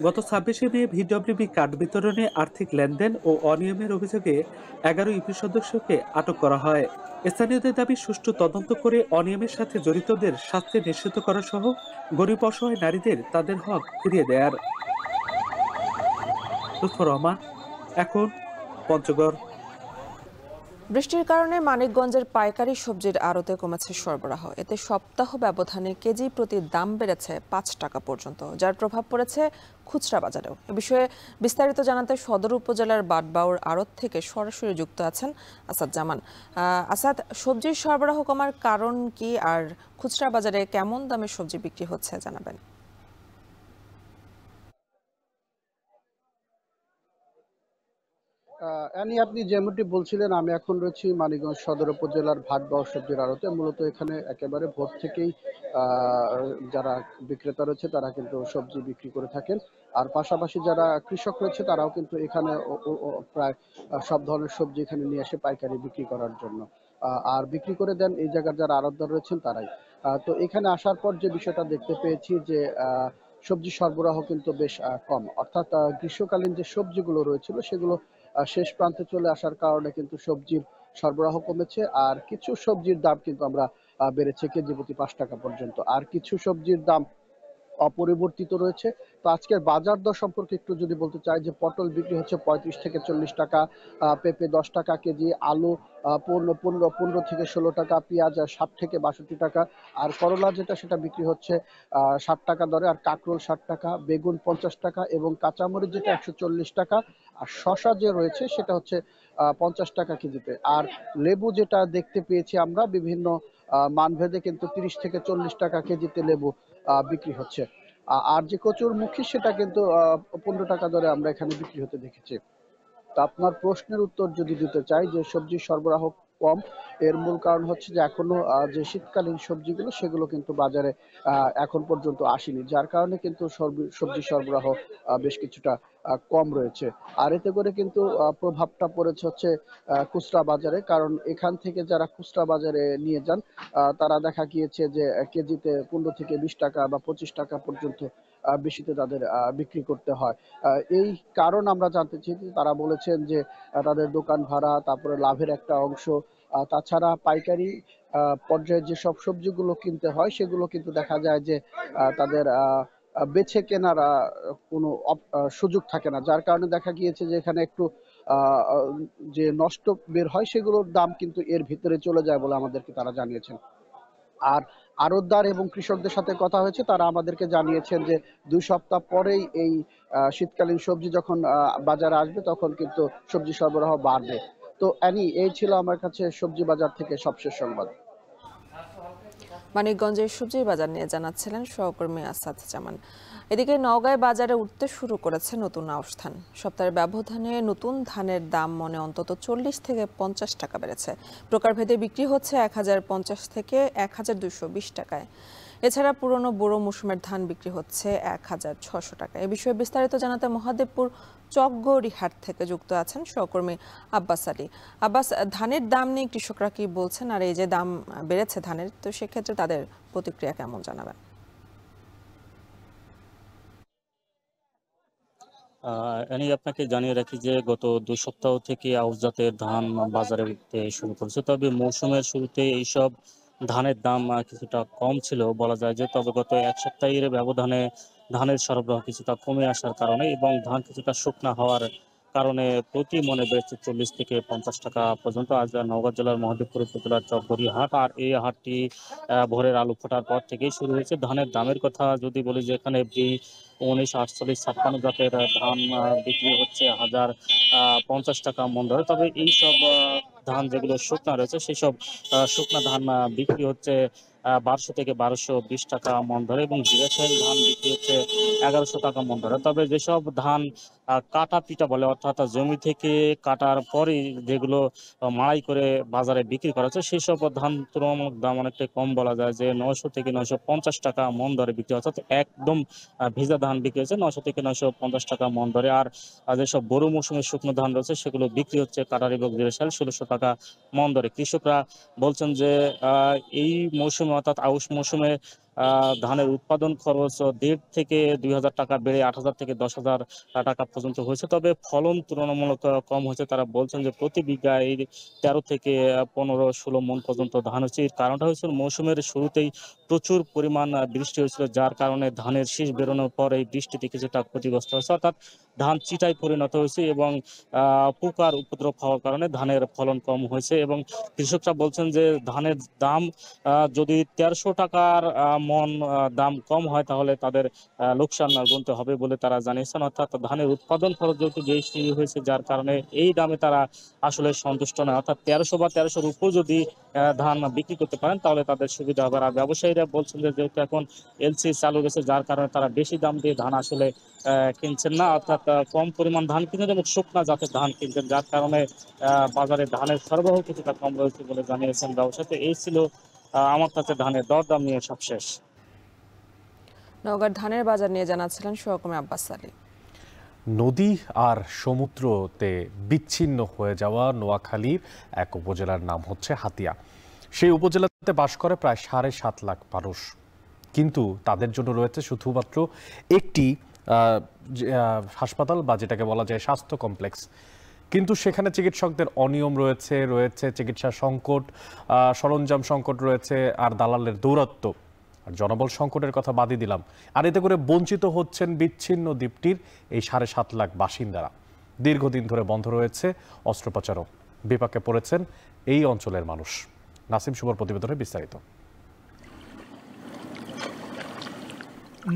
গত 26শে মে VWB কার্ড বিতরণে আর্থিক লেনদেন ও অনিয়মের অভিযোগে 11 ইউপি সদস্যকে আটক করা হয়। স্থানীয়দের দাবি সুষ্ঠু তদন্ত করে অনিয়মের সাথে জড়িতদের শাস্তি নিশ্চিত করা সহ গরিব অসহায় নারীদের তাদের হক ফিরিয়ে দেওয়ার। লুৎফর রহমান, এখন পঞ্চগড়। বৃষ্টির কারণে মানিকগঞ্জের পাইকারি সবজির আড়তে কমেছে সরবরাহ। এতে সপ্তাহ ব্যবধানে কেজি প্রতি দাম বেড়েছে 5 টাকা পর্যন্ত, যার প্রভাব পড়েছে খুচরা বাজারেও। এ বিষয়ে বিস্তারিত জানাতে সদর উপজেলার বাটবাউর আড়ত থেকে সরাসরি যুক্ত আছেন আসাদ জামান। আসাদ, সবজির সরবরাহ কমার কারণ কি, আর খুচরা বাজারে কেমন দামে সবজি বিক্রি হচ্ছে জানাবেন। অ্যানি, আপনি যেমনটি বলছিলেন, আমি এখন রয়েছি মানিকগঞ্জ সদর উপজেলার ভাটবাও সবজির আড়তে। মূলত এখানে একেবারে ভোর থেকেই যারা বিক্রেতা রয়েছে তারা কিন্তু সবজি বিক্রি করে থাকেন। আর পাশাপাশি যারা কৃষক রয়েছে তারাও কিন্তু এখানে প্রায় সব ধরনের সবজি এখানে নিয়ে আসে পাইকারি বিক্রি করার জন্য। আর বিক্রি করে দেন এই জায়গার যারা আড়তদার রয়েছেন তারাই। তো এখানে আসার পর যে বিষয়টা দেখতে পেয়েছি যে সবজি সরবরাহ কিন্তু বেশ কম, অর্থাৎ গ্রীষ্মকালীন যে সবজিগুলো রয়েছিল সেগুলো শেষ প্রান্তে চলে আসার কারণে কিন্তু সবজির সরবরাহ কমেছে। আর কিছু সবজির দাম কিন্তু আমরা বেড়েছে কেজি প্রতি 5 টাকা পর্যন্ত, আর কিছু সবজির দাম অপরিবর্তিত রয়েছে। তো আজকের বাজার দর সম্পর্কে একটু যদি বলতে চাই যে পটল বিক্রি হচ্ছে 35 থেকে 40 টাকা, পেঁপে 10 টাকা কেজি, আলু 15 থেকে 16 টাকা, পেঁয়াজ 60 থেকে 62 টাকা, আর করলা যেটা সেটা বিক্রি হচ্ছে 60 টাকা দরে, আর কাঁকরোল 60 টাকা, বেগুন 50 টাকা এবং কাঁচামরিচ যেটা 140 টাকা, আর শসা যে রয়েছে সেটা হচ্ছে 50 টাকা কেজিতে। আর লেবু যেটা দেখতে পেয়েছি আমরা বিভিন্ন মানভেদে কিন্তু 30 থেকে 40 টাকা কেজিতে লেবু বিক্রি হচ্ছে। আর যে কচুরমুখী সেটা কিন্তু 15 টাকা দরে আমরা এখানে বিক্রি হতে দেখেছি। তো আপনার প্রশ্নের উত্তর যদি দিতে চাই যে সবজির সরবরাহ কম, এর মূল কারণ হচ্ছে যে এখনো যে শীতকালীন সবজিগুলো সেগুলো কিন্তু বাজারে এখন পর্যন্ত আসেনি, যার কারণে কিন্তু সবজি সরবরাহ বেশ কিছুটা কম রয়েছে। আর এতে করে কিন্তু প্রভাবটা পড়েছে হচ্ছে খুচরা বাজারে, কারণ এখান থেকে যারা খুচরা বাজারে নিয়ে যান তারা দেখা গিয়েছে যে কেজিতে 15 থেকে 20 টাকা বা 25 টাকা পর্যন্ত বেশিতে তাদের বিক্রি করতে হয়। এই কারণ আমরা জানতে চেয়েছি, তারা বলেছেন যে তাদের দোকান ভাড়া, তারপরে লাভের একটা অংশ, তাছাড়া পাইকারি পর্যায়ে যেসব সবজিগুলো কিনতে হয় সেগুলো কিন্তু দেখা যায় যে তাদের বেছে কেনার কোনো সুযোগ থাকে না, যার কারণে দেখা গিয়েছে যে এখানে একটু যে নষ্ট বের হয় সেগুলোর দাম কিন্তু এর ভিতরে চলে যায় বলে আমাদেরকে তারা জানিয়েছেন। আর আড়তদার এবং কৃষকদের সাথে কথা হয়েছে, তারা আমাদেরকে জানিয়েছেন যে 2 সপ্তাহ পরেই এই শীতকালীন সবজি যখন বাজারে আসবে তখন কিন্তু সবজি সরবরাহ বাড়বে। তো অ্যানি, এই ছিল আমার কাছে সবজি বাজার থেকে সবশেষ সংবাদ। মানিকগঞ্জের সবজি বাজার নিয়ে জানাচ্ছিলেন সহকর্মী আসাদ জামান। এদিকে নওগাঁয় বাজারে উঠতে শুরু করেছে নতুন আউশ ধান। সপ্তাহের ব্যবধানে নতুন ধানের দাম মনে অন্তত 40 থেকে 50 টাকা বেড়েছে। প্রকারভেদে বিক্রি হচ্ছে 1050 থেকে 1220 টাকায়। এছাড়া পুরনো বোরো মৌসুমের ধান বিক্রি হচ্ছে 1600 টাকা। এ বিষয়ে বিস্তারিত জানাতে মহাদেবপুর চকগৌরী হাট থেকে যুক্ত আছেন সহকর্মী আব্বাস আলী। আব্বাস, ধানের দাম নিয়ে কৃষকরা কি বলছেন, আর এই যে দাম বেড়েছে ধানের, তো সেক্ষেত্রে তাদের প্রতিক্রিয়া কেমন জানাবেন? আপনাকে জানিয়ে রাখি যে গত 2 সপ্তাহ থেকে আউশ জাতের ধান বাজারে উঠতে শুরু করেছে। তবে মৌসুমের শুরুতে এইসব ধানের দাম কিছুটা কম ছিল বলা যায় যে, তবে গত 1 সপ্তাহের ব্যবধানে ধানের সরবরাহ কিছুটা কমে আসার কারণে এবং ধান কিছুটা শুকনা হওয়ার কারণে প্রতি মনে বেড়েছে 40 থেকে 50 টাকা পর্যন্ত। আজ নওগাঁ জেলার মহাদেবপুর উপজেলার চকগৌরী হাট, আর এই হাটটি ভোরের আলো ফোটার পর থেকেই শুরু হয়েছে। ধানের দামের কথা যদি বলি, যে এখানে 1948-56 জাতের ধান বিক্রি হচ্ছে 1050 টাকা মন ধরে। তবে এইসব ধান যেগুলো শুকনা রয়েছে সেসব শুকনা ধান বিক্রি হচ্ছে 1200 থেকে 1220 টাকা মন ধরে, এবং জিরাশাইল ধান বিক্রি হচ্ছে 1100 টাকা মন ধরে। তবে যেসব ধান কাটা পিটা বলে, অর্থাৎ জমি থেকে কাটার পরে যেগুলো মাড়াই করে বাজারে বিক্রি করা হচ্ছে, সেসব ধান তুলনামূলক দাম অনেকটাই কম বলা যায়, যে 900 থেকে 950 টাকা মন ধরে বিক্রি, অর্থাৎ একদম ভিজা ধান বিক্রি হচ্ছে 900 থেকে 950 টাকা মন ধরে। আর যেসব বড় মৌসুমের শুকনো ধান রয়েছে সেগুলো বিক্রি হচ্ছে কাটারি এবং জিরাশাইল 1600 টাকা মন ধরে। কৃষকরা বলছেন যে এই মৌসুমে, অর্থাৎ আউশ মৌসুমে ধানের উৎপাদন খরচ 1.5 থেকে 2000 টাকা বেড়ে 8000 থেকে 10,000 টাকা পর্যন্ত হয়েছে। তবে ফলন তুলনামূলক কম হয়েছে। তারা বলছেন যে প্রতি বিঘায় 13 থেকে 15-16 মন পর্যন্ত ধান হচ্ছে। এর কারণটা হয়েছিল মৌসুমের শুরুতেই প্রচুর পরিমাণ বৃষ্টি হয়েছিল, যার কারণে ধানের শীষ বেরোনোর পর এই বৃষ্টিতে কিছুটা ক্ষতিগ্রস্ত হয়েছে, অর্থাৎ ধান চিটায় পরিণত হয়েছে এবং পোকার উপদ্রব হওয়ার কারণে ধানের ফলন কম হয়েছে। এবং কৃষকরা বলছেন যে ধানের দাম যদি 1300 টাকার মন দাম কম হয় তাহলে তাদের লোকসান গুনতে হবে বলে তারা জানিয়েছেন। অর্থাৎ ধানের উৎপাদন খরচ যেহেতু বেশি হয়েছে, যার কারণে এই দামে তারা আসলে সন্তুষ্ট নয়। অর্থাৎ 1300 বা 1300-র উপর যদি ধান বিক্রি করতে পারেন তাহলে তাদের সুবিধা হবে। আর ব্যবসায়ীরা বলছেন যে যেহেতু এখন এলসি চালু গেছে, যার কারণে তারা বেশি দাম দিয়ে ধান আসলে কিনছেন না, অর্থাৎ কম পরিমাণ ধান কিনছেন এবং শুকনা জাতের ধান কিনছেন, যার কারণে বাজারে ধানের সরবরাহ কিছুটা কম রয়েছে বলে জানিয়েছেন ব্যবসায়ী। তো এই ছিল আমার কাছে ধানের দরদাম নিয়ে সবশেষ। নওগাঁর ধানের বাজার নিয়ে জানাচ্ছিলেন সহকর্মী আব্বাস আলী। নদী আর সমুদ্রতে বিচ্ছিন্ন হয়ে যাওয়া নোয়াখালীর এক উপজেলার নাম হচ্ছে হাতিয়া। সেই উপজেলাতে বাস করে প্রায় ৭.৫ লাখ মানুষ, কিন্তু তাদের জন্য রয়েছে শুধুমাত্র একটি হাসপাতাল বা যেটাকে বলা যায় স্বাস্থ্য কমপ্লেক্স। কিন্তু সেখানে চিকিৎসকদের অনিয়ম রয়েছে, চিকিৎসা সংকট, সরঞ্জাম সংকট রয়েছে, আর দালালের দৌরাত্ম্য, আর জনবল সংকটের কথা বাদই দিলাম। আর এতে করে বঞ্চিত হচ্ছেন বিচ্ছিন্ন দ্বীপটির এই ৭.৫ লাখ বাসিন্দারা। দীর্ঘদিন ধরে বন্ধ রয়েছে অস্ত্রোপচারও, বিপাকে পড়েছেন এই অঞ্চলের মানুষ। নাসিম শুভর প্রতিবেদনে বিস্তারিত।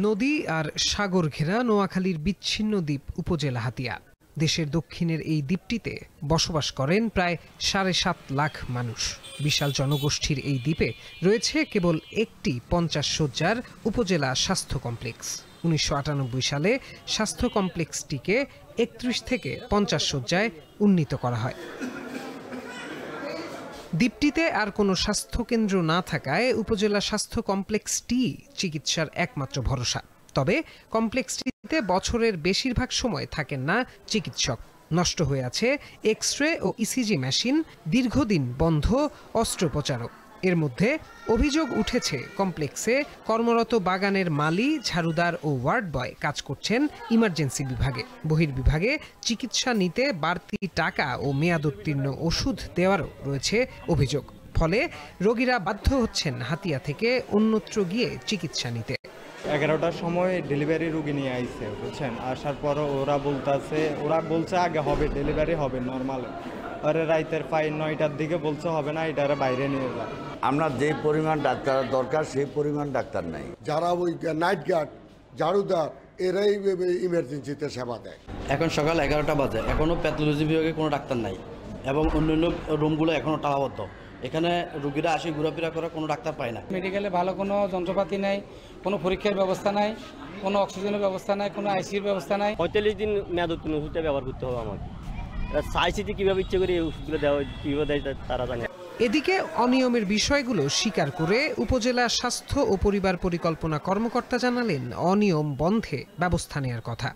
নদী আর সাগর ঘেরা নোয়াখালীর বিচ্ছিন্ন দ্বীপ উপজেলা হাতিয়া। দেশের দক্ষিণের এই দ্বীপটিতে বসবাস করেন প্রায় ৭.৫ লাখ মানুষ। বিশাল জনগোষ্ঠীর এই দ্বীপে রয়েছে কেবল একটি ৫০ শয্যার উপজেলা স্বাস্থ্য কমপ্লেক্স। ১৯৯৮ সালে স্বাস্থ্য কমপ্লেক্সটিকে ৩১ থেকে ৫০ শয্যায় উন্নীত করা হয়। দ্বীপটিতে আর কোনো স্বাস্থ্যকেন্দ্র না থাকায় উপজেলা স্বাস্থ্য কমপ্লেক্সটি চিকিৎসার একমাত্র ভরসা। তবে কমপ্লেক্সটিতে বছরের বেশিরভাগ সময় থাকেন না চিকিৎসক। নষ্ট হয়ে আছে এক্স রে ও ইসিজি মেশিন, দীর্ঘদিন বন্ধ অস্ত্রোপচারও। এর মধ্যে অভিযোগ উঠেছে কমপ্লেক্সে কর্মরত বাগানের মালি, ঝাড়ুদার ও ওয়ার্ড বয় কাজ করছেন ইমার্জেন্সি বিভাগে। বহির্বিভাগে চিকিৎসা নিতে বাড়তি টাকা ও মেয়াদোত্তীর্ণ ওষুধ দেওয়ারও রয়েছে অভিযোগ। ফলে রোগীরা বাধ্য হচ্ছেন হাতিয়া থেকে অন্যত্র গিয়ে চিকিৎসা নিতে। 11টার সময় ডেলিভারি রুগী নিয়ে আইছে, বুঝছেন। আসার পর ওরা বলছে আগে হবে, ডেলিভারি হবে নর্মাল। আর রাইতের 9টার দিকে বলছে হবে না, এটার বাইরে নিয়ে যায়। আমরা যে পরিমাণ ডাক্তার দরকার সেই পরিমাণ ডাক্তার নাই। যারা ওই নাইট গার্ড, ঝাড়ুদার, এরাই ইমার্জেন্সিতে সেবা দেয়। এখন সকাল 11টা বাজে, এখনও প্যাথোলজি বিভাগে কোনো ডাক্তার নাই এবং অন্যান্য রুমগুলো এখনও তালাবদ্ধ। এখানে রোগীরা আসে ঘোরাফেরা করে, কোনো ডাক্তার পায় না। মেডিকেলে ভালো কোনো যন্ত্রপাতি নাই, কোনো পরীক্ষার ব্যবস্থা নাই, কোনো অক্সিজেনের ব্যবস্থা নাই, কোনো আইসিইউর ব্যবস্থা নাই। 45 দিন মেয়াদ উত্তীর্ণ ওষুধটা ব্যবহার করতে হবে আমাকে। সাইসিটি কীভাবে ইচ্ছে করে এই ওষুধগুলো দেওয়া কীভাবে দেয় তারা জানে। এদিকে অনিয়মের বিষয়গুলো স্বীকার করে উপজেলা স্বাস্থ্য ও পরিবার পরিকল্পনা কর্মকর্তা জানালেন অনিয়ম বন্ধে ব্যবস্থা নেওয়ার কথা।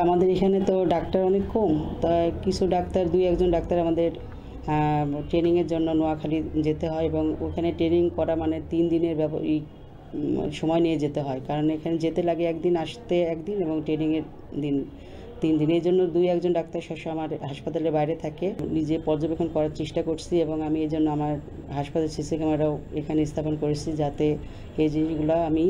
আমাদের এখানে তো ডাক্তার অনেক কম, তাই কিছু ডাক্তার, 2-1জন ডাক্তার আমাদের ট্রেনিংয়ের জন্য নোয়াখালী যেতে হয় এবং ওখানে ট্রেনিং করা মানে 3 দিনের সময় নিয়ে যেতে হয়, কারণ এখানে যেতে লাগে একদিন, আসতে একদিন এবং ট্রেনিংয়ের দিন 3 দিন। এই জন্য 2-1জন ডাক্তার সবসময় আমার হাসপাতালের বাইরে থাকে। নিজে পর্যবেক্ষণ করার চেষ্টা করছি এবং আমি এই জন্য আমার হাসপাতালের সিসি ক্যামেরাও এখানে স্থাপন করেছি, যাতে এই জিনিসগুলো আমি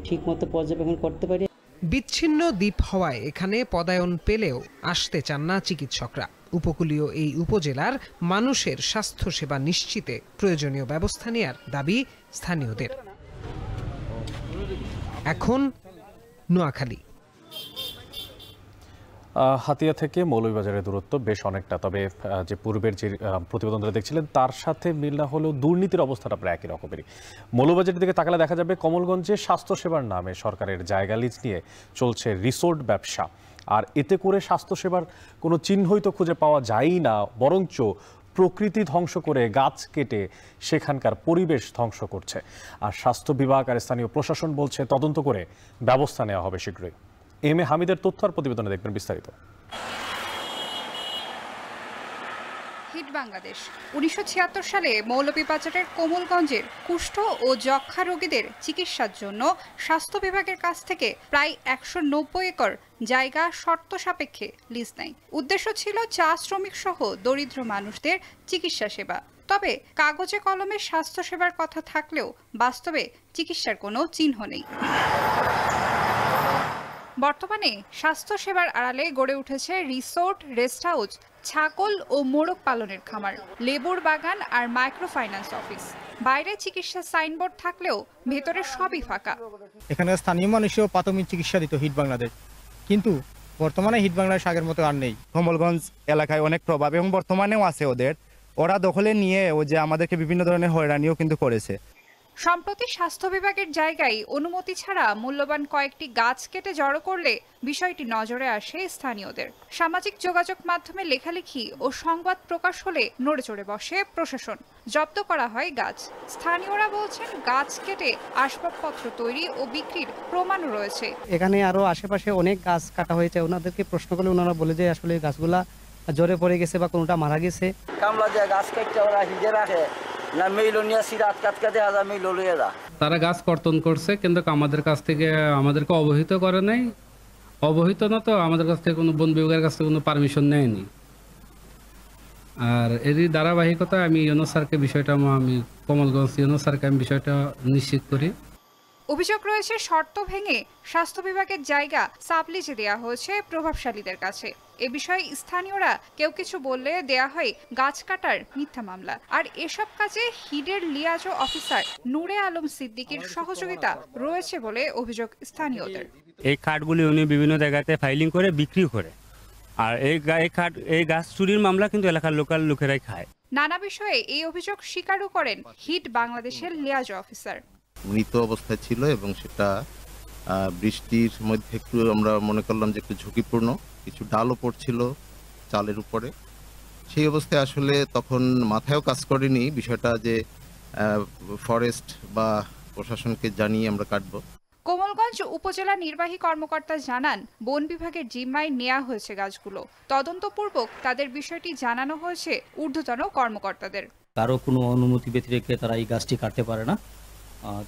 ঠিকমতো পর্যবেক্ষণ করতে পারি। বিচ্ছিন্ন দ্বীপ হওয়ায় এখানে পদায়ন পেলেও আসতে চান না চিকিৎসকরা। উপকূলীয় এই উপজেলার মানুষের স্বাস্থ্যসেবা নিশ্চিতে প্রয়োজনীয় ব্যবস্থা নেওয়ার দাবি স্থানীয়দের। এখন নোয়াখালী। হাতিয়া থেকে মৌলভীবাজারের দূরত্ব বেশ অনেকটা, তবে যে পূর্বের যে প্রতিবেদনটা দেখছিলেন তার সাথে মিল না হলেও দুর্নীতির অবস্থাটা প্রায় একই রকমেরই। মৌলভীবাজারের দিকে তাকালে দেখা যাবে কমলগঞ্জে স্বাস্থ্যসেবার নামে সরকারের জায়গা লিজ নিয়ে চলছে রিসোর্ট ব্যবসা। আর এতে করে স্বাস্থ্যসেবার কোনো চিহ্নই তো খুঁজে পাওয়া যায়ই না, বরঞ্চ প্রকৃতি ধ্বংস করে গাছ কেটে সেখানকার পরিবেশ ধ্বংস করছে। আর স্বাস্থ্য বিভাগ আর স্থানীয় প্রশাসন বলছে তদন্ত করে ব্যবস্থা নেওয়া হবে শীঘ্রই। এম এ হামিদের তথ্য আর প্রতিবেদনে দেখবেন বিস্তারিত। হিট বাংলাদেশ 1976 সালে মৌলভীবাজারের কোমলগঞ্জের কুষ্ঠ ও যক্ষ্মা রোগীদের চিকিৎসার জন্য স্বাস্থ্য বিভাগের কাছ থেকে প্রায় 190 একর জায়গা শর্ত সাপেক্ষে লিজ নেয়। উদ্দেশ্য ছিল চা শ্রমিক সহ দরিদ্র মানুষদের চিকিৎসা সেবা। তবে কাগজে কলমে স্বাস্থ্য সেবার কথা থাকলেও বাস্তবে চিকিৎসার কোনো চিহ্ন নেই। বর্তমানে স্বাস্থ্য সেবার আড়ালে গড়ে উঠেছে রিসোর্ট, রেস্ট হাউস, ছাগল ও মোরগ পালনের খামার, লেবুর বাগান আর মাইক্রো ফাইন্যান্স অফিস। বাইরে চিকিৎসা সাইনবোর্ড থাকলেও ভেতরে সবই ফাঁকা। এখানে স্থানীয় মানুষও প্রাথমিক চিকিৎসা দিত হিট বাংলাদেশ, কিন্তু বর্তমানে হিট বাংলাদেশ আগের মতো আর নেই। কমলগঞ্জ এলাকায় অনেক প্রভাব এবং বর্তমানেও আছে ওদের, ওরা দখলে নিয়ে ও যে আমাদেরকে বিভিন্ন ধরনের হয়রানিও কিন্তু করেছে। সম্প্রতি স্বাস্থ্য বিভাগের জায়গায় অনুমতি ছাড়া মূল্যবান কয়েকটি গাছ কেটে জড়ো করলে বিষয়টি নজরে আসে স্থানীয়দের। সামাজিক যোগাযোগ মাধ্যমে লেখালেখি ও সংবাদ প্রকাশ হলে নড়েচড়ে বসে প্রশাসন, জব্দ করা হয় গাছ। স্থানীয়রা বলছেন গাছ কেটে আসবাবপত্র তৈরি ও বিক্রির প্রমাণ রয়েছে। এখানে আরো আশেপাশে অনেক গাছ কাটা হয়েছে, ওনাদেরকে প্রশ্ন করলে ওনারা বলে যে আসলে গাছগুলা জ্বরে পড়ে গেছে বা কোনোটা মারা গেছে। কামলা দিয়ে গাছ কেটে ওরা হিজে রাখে না, মেইল নিয়ে সিরাত কাটকাতে হাজার মেইল লইয়ে যা। তারা গাছ কর্তন করছে কিন্তু আমাদের কাছ থেকে আমাদেরকে অবহিত করে নাই। অবহিত না তো আমাদের কাছ থেকে কোনো বন বিভাগের কাছ থেকে কোনো পারমিশন নেয়নি। আর এরই ধারাবাহিকতা আমি ইউনুস স্যারকে বিষয়টা আমি কমলগঞ্জ ইউনুস স্যারকে আমি বিষয়টা নিশ্চিত করি। অভিযোগ রয়েছে শর্ত ভেঙে স্বাস্থ্য বিভাগের জায়গা সাবলিজে দেওয়া হয়েছে প্রভাবশালীদের কাছে। এ বিষয়ে স্থানীয়রা কেউ কিছু বললে দেয়া হয় গাছ কাটার মিথ্যা মামলা। আর এসব কাজে হিডের লিয়াজো অফিসার নূরে আলম সিদ্দিকীর সহযোগিতা রয়েছে বলে অভিযোগ স্থানীয়দের। এই কাঠগুলি উনি বিভিন্ন জায়গাতে ফাইলিং করে বিক্রি করে, আর এই গাছ চুরির মামলা কিন্তু এলাকার লোকাল লোকেরাই খায়। নানা বিষয়ে এই অভিযোগ স্বীকারও করেন হিট বাংলাদেশের লিয়াজো অফিসার। মৃত অবস্থায় ছিল এবং সেটা বৃষ্টির মধ্যে একটু আমরা মনে করলাম যে একটু ঝুঁকিপূর্ণ, কিছু ডালও পড়ছিল চালের উপরে। সেই অবস্থায় আসলে তখন মাথায়ও কাজ করেনি বিষয়টা যে ফরেস্ট বা প্রশাসনকে জানিয়ে আমরা কাটবো। কোমলগঞ্জ উপজেলা নির্বাহী কর্মকর্তা জানান, বন বিভাগের জিম্মায় নেওয়া হয়েছে গাছগুলো। তদন্তপূর্বক তাদের বিষয়টি জানানো হয়েছে ঊর্ধ্বতন কর্মকর্তাদের। কারো কোনো অনুমতি ব্যতি রেখে তারা এই গাছটি কাটতে পারে না।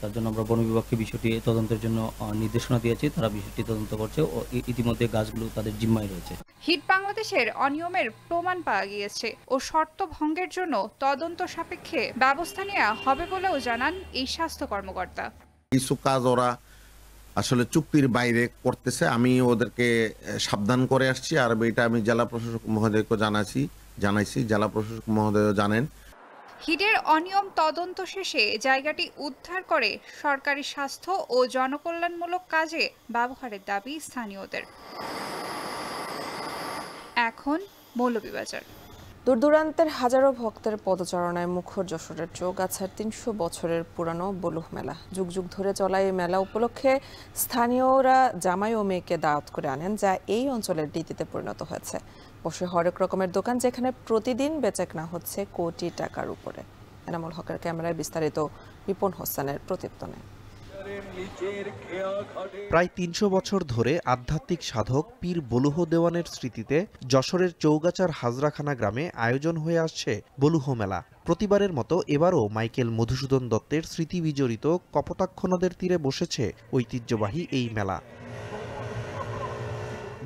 তার জন্য আমরা বন বিভাগকে বিষয়টি তদন্তের জন্য নির্দেশনা দিয়েছি। তারা বিষয়টি তদন্ত করছে ও ইতিমধ্যে গাছগুলো তাদের জিম্মায় রয়েছে। হিট বাংলাদেশের অনিয়মের প্রমাণ পাওয়া গিয়েছে ও শর্ত ভঙ্গের জন্য তদন্ত সাপেক্ষে ব্যবস্থা নেওয়া হবে বলেও জানান এই স্বাস্থ্য কর্মকর্তা। কিছু কাজ ওরা আসলে চুক্তির বাইরে করতেছে, আমি ওদেরকে সাবধান করে আসছি। আর এটা আমি জেলা প্রশাসক মহোদয়কে জানাইছি, জেলা প্রশাসক মহোদয় জানেন। হিডের অনিয়ম তদন্ত শেষে জায়গাটি উদ্ধার করে সরকারি স্বাস্থ্য ও জনকল্যাণমূলক কাজে ব্যবহারের দাবি স্থানীয়দের। এখন মৌলভীবাজার। দূরদূরান্তের হাজারো ভক্তের পদচারণায় মুখর যশোরের চৌগাছার 300 বছরের পুরানো বলুহ মেলা। যুগ যুগ ধরে চলা এই মেলা উপলক্ষে স্থানীয়রা জামাই ও মেয়েকে দাওয়াত করে আনেন, যা এই অঞ্চলের রীতিতে পরিণত হয়েছে। বসে হরেক রকমের দোকান, যেখানে প্রতিদিন বেচাকেনা হচ্ছে কোটি টাকার উপরে। এনামুল হকের ক্যামেরায় বিস্তারিত রিপন হোসেনের প্রতিবেদনে। প্রায় 300 বছর ধরে আধ্যাত্মিক সাধক পীর বলুহ দেওয়ানের স্মৃতিতে যশোরের চৌগাছার হাজরাখানা গ্রামে আয়োজন হয়ে আসছে বলুহ মেলা। প্রতিবারের মতো এবারও মাইকেল মধুসূদন দত্তের স্মৃতি বিজড়িত কপোতাক্ষ নদের তীরে বসেছে ঐতিহ্যবাহী এই মেলা।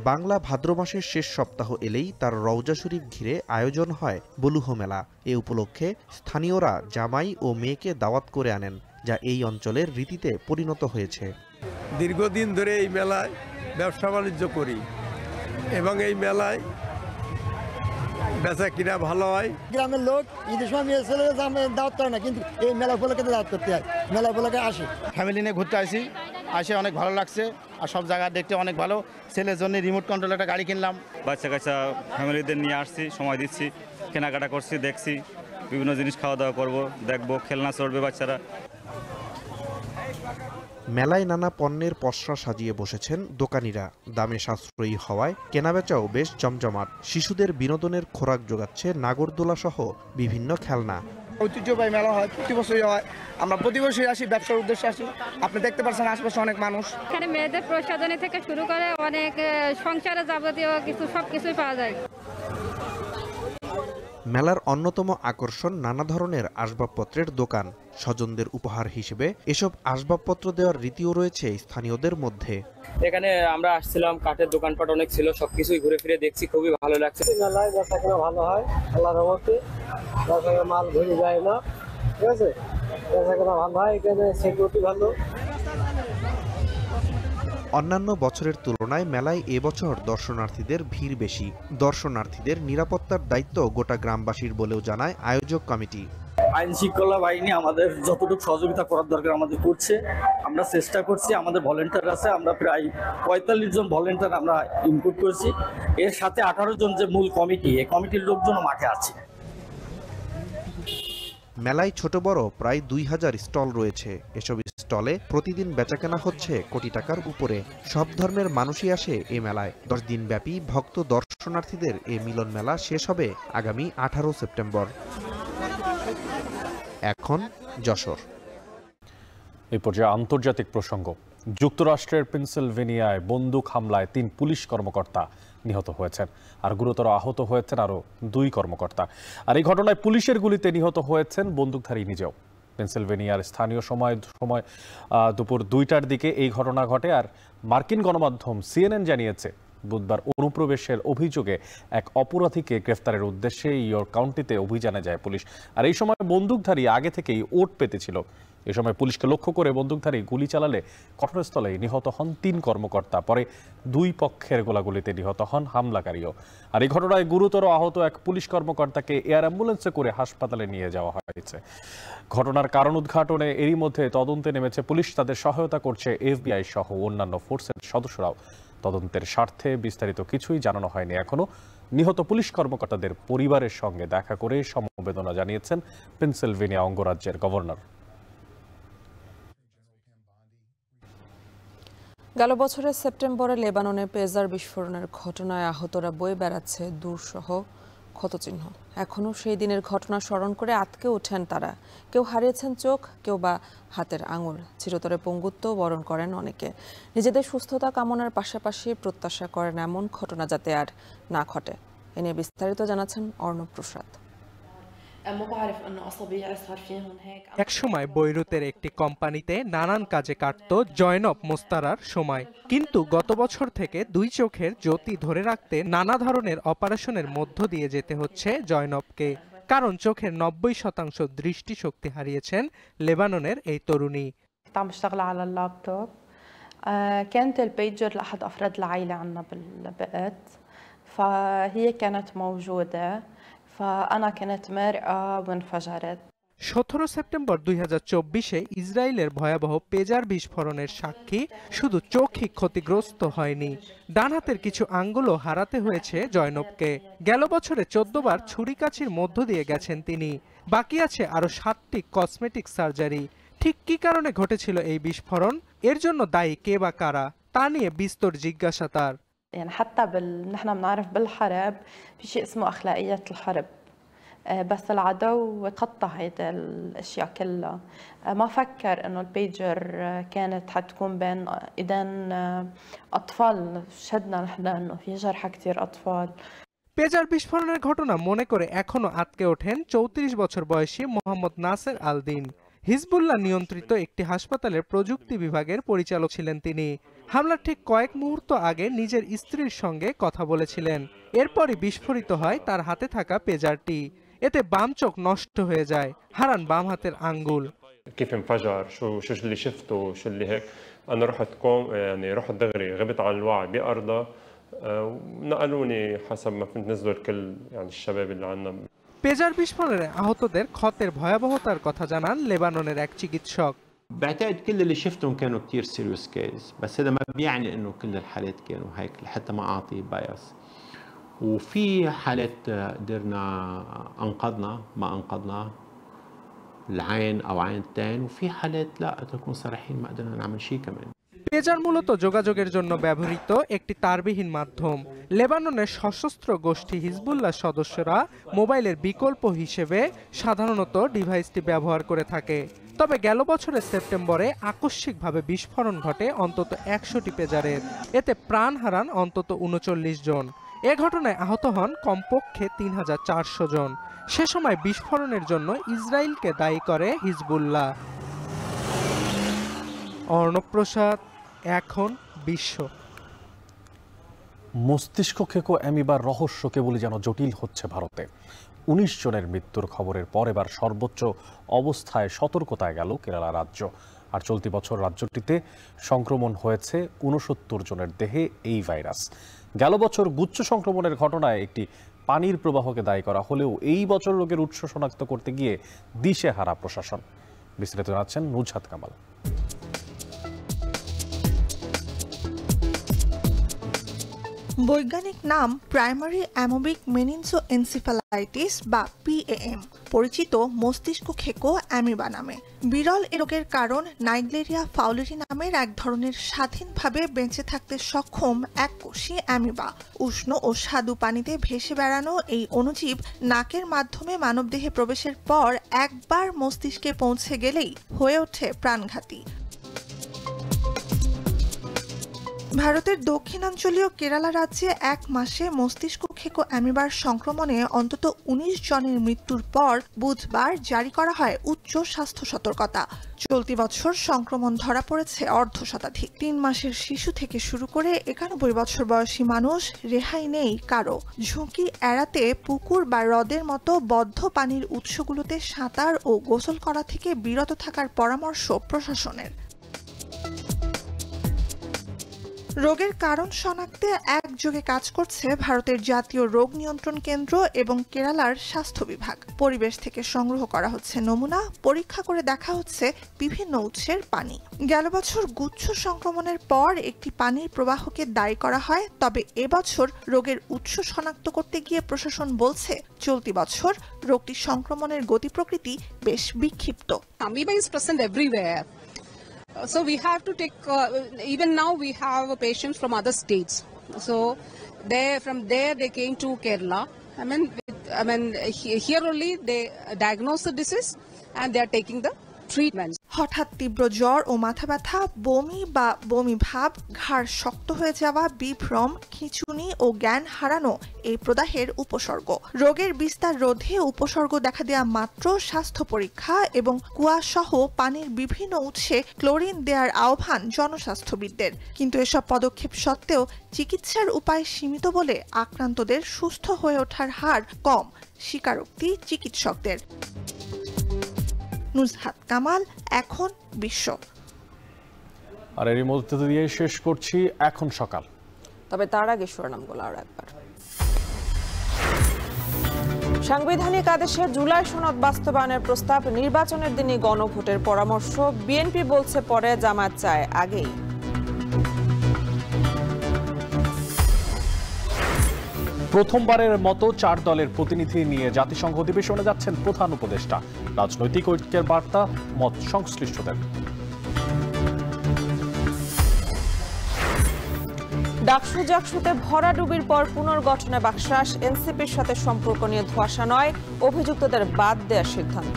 বাংলা ভাদ্র মাসের শেষ সপ্তাহ এলেই তার রওজা শরীফ ঘিরে আয়োজন হয় বলুহ মেলা। এ উপলক্ষে স্থানীয়রা জামাই ও মেয়েকে দাওয়াত করে আনেন, যা এই অঞ্চলের রীতিতে পরিণত হয়েছে। দীর্ঘদিন ধরে এই মেলায় ব্যবসা বাণিজ্য করি এবং এই মেলায় বেচা কিনা ভালো হয়। গ্রামের লোক ঈদের সময় মেয়ে ছেলে দাওয়াত করে না, কিন্তু এই মেলা উপলক্ষে দাওয়াত করতে হয়, মেলা উপলক্ষে আসে। ফ্যামিলি নিয়ে ঘুরতে আসি, আসে অনেক ভালো লাগছে আর সব জায়গা দেখতে অনেক ভালো। ছেলের জন্য রিমোট কন্ট্রোল একটা গাড়ি কিনলাম। বাচ্চা কাচ্চা ফ্যামিলিদের নিয়ে আসছি, সময় দিচ্ছি, কেনাকাটা করছি, দেখছি বিভিন্ন জিনিস খাওয়া দাওয়া করবো, দেখবো, খেলনা চড়বে বাচ্চারা। মেলায় নানা পণ্যের পসরা সাজিয়ে বসেছেন দোকানিরা। দামে সাশ্রয়ী হওয়ায় কেনাবেচাও বেশ জমজমাট। শিশুদের বিনোদনের খোরাক যোগাচ্ছে নাগরদোলা সহ বিভিন্ন খেলনা। ঐতিহ্যবাহী মেলা হয়, প্রতি বছরই হয়। আমরা প্রতি বছরই আসি, ব্যবসার উদ্দেশ্যে আসি। আপনি দেখতে পাচ্ছেন আশেপাশে অনেক মানুষ। এখানে মেয়েদের প্রসাধনী থেকে শুরু করে অনেক সংসারে যাবতীয় কিছু সবকিছুই পাওয়া যায়। মেলার অন্যতম আকর্ষণ নানা ধরনের আসবাবপত্রের দোকান। স্বজনদের উপহার হিসেবে এসব আসবাবপত্র দেওয়ার রীতিও রয়েছে স্থানীয়দের মধ্যে। এখানে আমরা আসছিলাম, কাঠের দোকানপাট অনেক ছিল, সবকিছুই ঘুরে ফিরে দেখছি, খুবই ভালো লাগছে। মেলায় বেচাকেনা ভালো হয়, আল্লাহর রহমতে মাল ঘুরে যায় না, ঠিক আছে, বেচাকেনা ভালো হয়, এখানে সিকিউরিটি ভালো। অন্যান্য বছরের তুলনায় মেলায় এবছর দর্শনার্থীদের ভিড় বেশি। দর্শনার্থীদের নিরাপত্তার দায়িত্ব গোটা গ্রামবাসীর বলেও জানায় আয়োজক কমিটি। আইন শৃঙ্খলা বাহিনী আমাদের যতটুকু সহযোগিতা করার দরকার আমাদের করছে, আমরা চেষ্টা করছি। আমাদের ভলেন্টিয়ার আছে, আমরা প্রায় 45 জন ভলেন্টিয়ার আমরা ইনপুট করছি। এর সাথে 18 জন যে মূল কমিটি, এই কমিটির লোকজন মাঠে আছে। মেলায় ছোট বড় প্রায় 2000 স্টল রয়েছে। এসব স্টলে প্রতিদিন বেচাকেনা হচ্ছে কোটি টাকার উপরে। সব ধর্মের মানুষই আসে এ মেলায়। 10 দিন ব্যাপী ভক্ত দর্শনার্থীদের এ মিলন মেলা শেষ হবে আগামী 18 সেপ্টেম্বর। এখন যশোর। এই পর্যায়ে আন্তর্জাতিক প্রসঙ্গ। যুক্তরাষ্ট্রের পেনসিলভেনিয়ায় বন্দুক হামলায় 3 পুলিশ কর্মকর্তা নিহত হয়েছেন, আর গুরুতর আহত হয়েছেন আরও 2 কর্মকর্তা। আর এই ঘটনায় পুলিশের গুলিতে নিহত হয়েছেন বন্দুকধারী নিজেও। পেনসিলভেনিয়ার স্থানীয় সময় দুপুর 2টার দিকে এই ঘটনা ঘটে। আর মার্কিন গণমাধ্যম CNN জানিয়েছে, বুধবার অনুপ্রবেশের অভিযোগে এক অপরাধীকে গ্রেফতারের উদ্দেশ্যে ইয়র্ক কাউন্টিতে অভিযানে যায় পুলিশ। আর এই সময় বন্দুকধারী আগে থেকেই ওট পেতেছিল। এ সময় পুলিশকে লক্ষ্য করে বন্দুকধারী গুলি চালালে ঘটনাস্থলে নিহত হন 3 কর্মকর্তা। পরে 2 পক্ষের গোলাগুলিতে নিহত হন হামলাকারীও। আর এই ঘটনায় গুরুতর আহত এক পুলিশ কর্মকর্তাকে এয়ার অ্যাম্বুলেন্সে করে হাসপাতালে নিয়ে যাওয়া হয়েছে। ঘটনার কারণ উদ্ঘাটনে এরই মধ্যে তদন্তে নেমেছে পুলিশ। তাদের সহায়তা করছে FBI সহ অন্যান্য ফোর্সের সদস্যরাও। তদন্তের স্বার্থে বিস্তারিত কিছুই জানানো হয়নি এখনো। নিহত পুলিশ কর্মকর্তাদের পরিবারের সঙ্গে দেখা করে সমবেদনা জানিয়েছেন পেনসিলভেনিয়া অঙ্গরাজ্যের গভর্নর। গেল বছরের সেপ্টেম্বরে লেবাননে পেজার বিস্ফোরণের ঘটনায় আহতরা বয়ে বেড়াচ্ছে দূরসহ ক্ষতচিহ্ন। এখনও সেই দিনের ঘটনা স্মরণ করে আঁতকে ওঠেন তারা। কেউ হারিয়েছেন চোখ, কেউ বা হাতের আঙুল। চিরতরে পঙ্গুত্ব বরণ করেন অনেকে। নিজেদের সুস্থতা কামনার পাশাপাশি প্রত্যাশা করেন এমন ঘটনা যাতে আর না ঘটে। এ নিয়ে বিস্তারিত জানাচ্ছেন অর্ণব প্রসাদ। একসময় বৈরুতের একটি কোম্পানিতে নানান কাজে কাটত জয়নব মোস্তারার সময়, কিন্তু গত বছর থেকে 2 চোখের জ্যোতি ধরে রাখতে নানা ধরনের অপারেশনের মধ্য দিয়ে যেতে হচ্ছে জয়নবকে। কারণ চোখের 90% দৃষ্টিশক্তি হারিয়েছেন লেবাননের এই তরুণী। كانت البيجر لأحد أفراد العائلة عنا بالبيت، فهي كانت موجودة، فأنا كنت مرقة وانفجرت। 17 সেপ্টেম্বর 2024-এ ইসরায়েলের ভয়াবহ পেজার বিস্ফোরণের সাক্ষী শুধু চোখই ক্ষতিগ্রস্ত হয়নি, ডান হাতের কিছু আঙ্গুলও হারাতে হয়েছে জয়নবকে। গেল বছরে 14 বার ছুরিকাছির মধ্য দিয়ে গেছেন তিনি। বাকি আছে আরও 7টি কসমেটিক সার্জারি। ঠিক কী কারণে ঘটেছিল এই বিস্ফোরণ, এর জন্য দায়ী কে বা কারা, তা নিয়ে বিস্তর জিজ্ঞাসা তার। يعني حتى نحن بنعرف بالحرب في شيء اسمه أخلاقيات الحرب، بس العدو قطع هيدا الاشياء كلها. ما فكر انه البيجر كانت حتكون بين ايدين اطفال. شهدنا نحن انه في جرحى كثير اطفال. পেজার বিস্ফোরণের ঘটনা মনে করে এখনো আটকে ওঠেন 34 বছর বয়সী মোহাম্মদ নাসের আল দিন। হিজবুল্লাহ নিয়ন্ত্রিত একটি হাসপাতালের প্রযুক্তি বিভাগের পরিচালক ছিলেন তিনি। হামলার ঠিক কয়েক মুহূর্ত আগে নিজের স্ত্রীর সঙ্গে কথা বলেছিলেন। এরপরই বিস্ফোরিত হয় তার হাতে থাকা পেজারটি। এতে বাম চোখ নষ্ট হয়ে যায়, হারান বাম হাতের আঙ্গুল। كيف انفجر، شو اللي شفته، شو اللي هيك. انا رحت قوم يعني رحت دغري غبت عن الوعي بأرضها، ونقلوني حسب ما كنت نزلوا الكل يعني الشباب اللي عنا. পেজার বিস্ফোরণে আহতদের ক্ষতের ভয়াবহতার কথা জানান লেবাননের এক চিকিৎসক। بعتقد كل اللي شفتهم كانوا كتير سيريوس كيس، بس هذا ما بيعني انه كل الحالات كانوا هيك، لحتى ما اعطي بايس. وفي حالات قدرنا انقذنا ما انقذنا العين او عينتين، وفي حالات لا تكون صريحين ما قدرنا نعمل شيء كمان. পেজার মূলত যোগাযোগের জন্য ব্যবহৃত একটি তারবিহীন মাধ্যম। লেবাননের সশস্ত্র গোষ্ঠী হিজবুল্লাহ সদস্যরা মোবাইলের বিকল্প হিসেবে সাধারণত ডিভাইসটি ব্যবহার করে থাকে। তবে গেল বছরের সেপ্টেম্বরে আকস্মিকভাবে বিস্ফোরণ ঘটে অন্তত 100টি পেজারের। এতে প্রাণ হারান অন্তত 39 জন। এ ঘটনায় আহত হন কমপক্ষে 3400 জন। সে সময় বিস্ফোরণের জন্য ইসরায়েলকে দায়ী করে হিজবুল্লাহ। অর্ণব প্রসাদ, এখন বিশ্ব। মস্তিষ্ক খেকো অ্যামিবার রহস্য কেবলই যেন জটিল হচ্ছে ভারতে। 19 জনের মৃত্যুর খবরের পর এবার সর্বোচ্চ অবস্থায় সতর্কতায় গেল কেরালা রাজ্য। আর চলতি বছর রাজ্যটিতে সংক্রমণ হয়েছে 69 জনের দেহে এই ভাইরাস। গেল বছর গুচ্ছ সংক্রমণের ঘটনায় একটি পানির প্রবাহকে দায়ী করা হলেও এই বছর রোগের উৎস শনাক্ত করতে গিয়ে দিশেহারা প্রশাসন। বিস্তারিত জানাচ্ছেন নুজহাত কামাল। বৈজ্ঞানিক নাম প্রাইমারি অ্যামোবিক মেনিনজোএনসেফালাইটিস বা PAM, পরিচিত মস্তিষ্ক খেকো অ্যামিবা নামে। বিরল এ রোগের কারণ নাইগ্লেরিয়া ফাউলেরি নামের এক ধরনের স্বাধীনভাবে বেঁচে থাকতে সক্ষম এককোষী অ্যামিবা। উষ্ণ ও স্বাদু পানিতে ভেসে বেড়ানো এই অণুজীব নাকের মাধ্যমে মানবদেহে প্রবেশের পর একবার মস্তিষ্কে পৌঁছে গেলেই হয়ে ওঠে প্রাণঘাতী। ভারতের দক্ষিণাঞ্চলীয় কেরালা রাজ্যে এক মাসে মস্তিষ্ক খেকো অ্যামিবার সংক্রমণে অন্তত 19 জনের মৃত্যুর পর বুধবার জারি করা হয় উচ্চ স্বাস্থ্য সতর্কতা। চলতি বছর সংক্রমণ ধরা পড়েছে অর্ধশতাধিক। 3 মাসের শিশু থেকে শুরু করে 91 বছর বয়সী মানুষ, রেহাই নেই কারো। ঝুঁকি এড়াতে পুকুর বা হ্রদের মতো বদ্ধ পানির উৎসগুলোতে সাঁতার ও গোসল করা থেকে বিরত থাকার পরামর্শ প্রশাসনের। রোগের কারণ শনাক্তে একযোগে কাজ করছে ভারতের জাতীয় রোগ নিয়ন্ত্রণ কেন্দ্র এবং কেরালার স্বাস্থ্য বিভাগ। পরিবেশ থেকে সংগ্রহ করা হচ্ছে নমুনা, পরীক্ষা করে দেখা হচ্ছে বিভিন্ন উৎসের পানি। গেল বছর গুচ্ছ সংক্রমণের পর একটি পানির প্রবাহকে দায়ী করা হয়, তবে এবছর রোগের উৎস শনাক্ত করতে গিয়ে প্রশাসন বলছে চলতি বছর রোগটি সংক্রমণের গতি প্রকৃতি বেশ বিক্ষিপ্ত। Amoeba is present everywhere. So we have to take, even now we have patients from other states. So from there they came to Kerala. Here only they diagnose the disease and they are taking the treatments. হঠাৎ তীব্র জ্বর ও মাথা ব্যথা, বমি বা বমি ভাব, ঘাড় শক্ত হয়ে যাওয়া, বিভ্রম, খিঁচুনি ও জ্ঞান হারানো এই প্রদাহের উপসর্গ। রোগের বিস্তার রোধে উপসর্গ দেখা দেয়া মাত্র স্বাস্থ্য পরীক্ষা এবং কুয়াসহ পানির বিভিন্ন উৎসে ক্লোরিন দেওয়ার আহ্বান জনস্বাস্থ্যবিদদের। কিন্তু এসব পদক্ষেপ সত্ত্বেও চিকিৎসার উপায় সীমিত বলে আক্রান্তদের সুস্থ হয়ে ওঠার হার কম, স্বীকারোক্তি চিকিৎসকদের। নুজহাত কামাল, এখন বিশ্ব। আর এর মধ্যে দিয়ে শেষ করছি এখন সকাল। তবে তার আগে শিরোনামগুলো আর একবার। সাংবিধানিক আদেশে জুলাই সনদ বাস্তবায়নের প্রস্তাব, নির্বাচনের দিনই গণভোটের পরামর্শ, বিএনপি বলছে পরে, জামায়াত চায় আগেই। প্রথমবারের মতো 4 দলের প্রতিনিধি নিয়ে জাতিসংঘ অধিবেশনে যাচ্ছেন প্রধান উপদেষ্টা। রাজনৈতিক ঐক্যের বার্তা মত সংশ্লিষ্টদের। ডাকসু জাকসুতে ভরাডুবির পর পুনর্গঠনে বাকশাস, এনসিপির সাথে সম্পর্ক নিয়ে ধোঁয়াশা নয়, অভিযুক্তদের বাদ দেওয়ার সিদ্ধান্ত।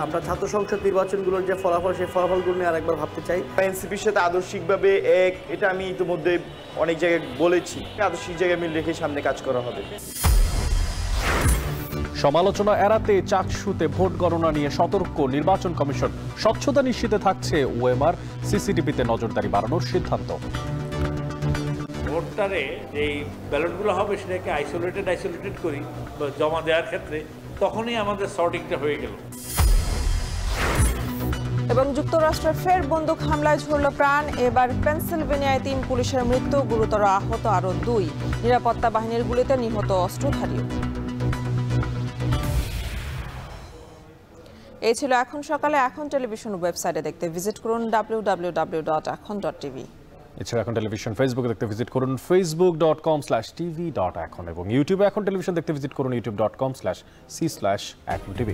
আমরা ছাত্র সংসদ নির্বাচনগুলোর যে ফলাফল, সেই ফলাফলগুলো নিয়ে আরেকবার ভাবতে চাই। এনসিপির সাথে আদর্শিকভাবে এটা আমি ইতিমধ্যে অনেক জায়গায় বলেছি, আদর্শিক জায়গায় মিল রেখে সামনে কাজ করা হবে। সমালোচনা এড়াতে চাকসুতে ভোট গণনা নিয়ে সতর্ক নির্বাচন কমিশন। স্বচ্ছতা নিশ্চিতে থাকছে ওএমআর, সিসিটিভিতে নজরদারি বাড়ানোর সিদ্ধান্ত। ভোটটারে এই ব্যালটগুলো হবে সেটাকে আইসোলেটেড করি জমা দেওয়ার ক্ষেত্রে, তখনই আমাদের সর্টিংটা হয়ে গেল। এবং যুক্তরাষ্ট্রের ফের বন্দুক হামলায় ঝরল প্রাণ, এবার পেনসিলভেনিয়ায় 3 পুলিশের মৃত্যু, গুরুতর আহত আরও 2। নিরাপত্তা বাহিনীর গুলিতে নিহত অস্ত্রধারীও। এই ছিল এখন সকালে। এখন টেলিভিশন ওয়েবসাইটে দেখতে ভিজিট করুন www.ekhon.tv। এছাড়া এখন টেলিভিশন ফেসবুকে দেখতে ভিজিট করুন facebook.com/tv.ekhon এবং ইউটিউবে এখন টেলিভিশন দেখতে ভিজিট করুন youtube.com/c/ekhon tv।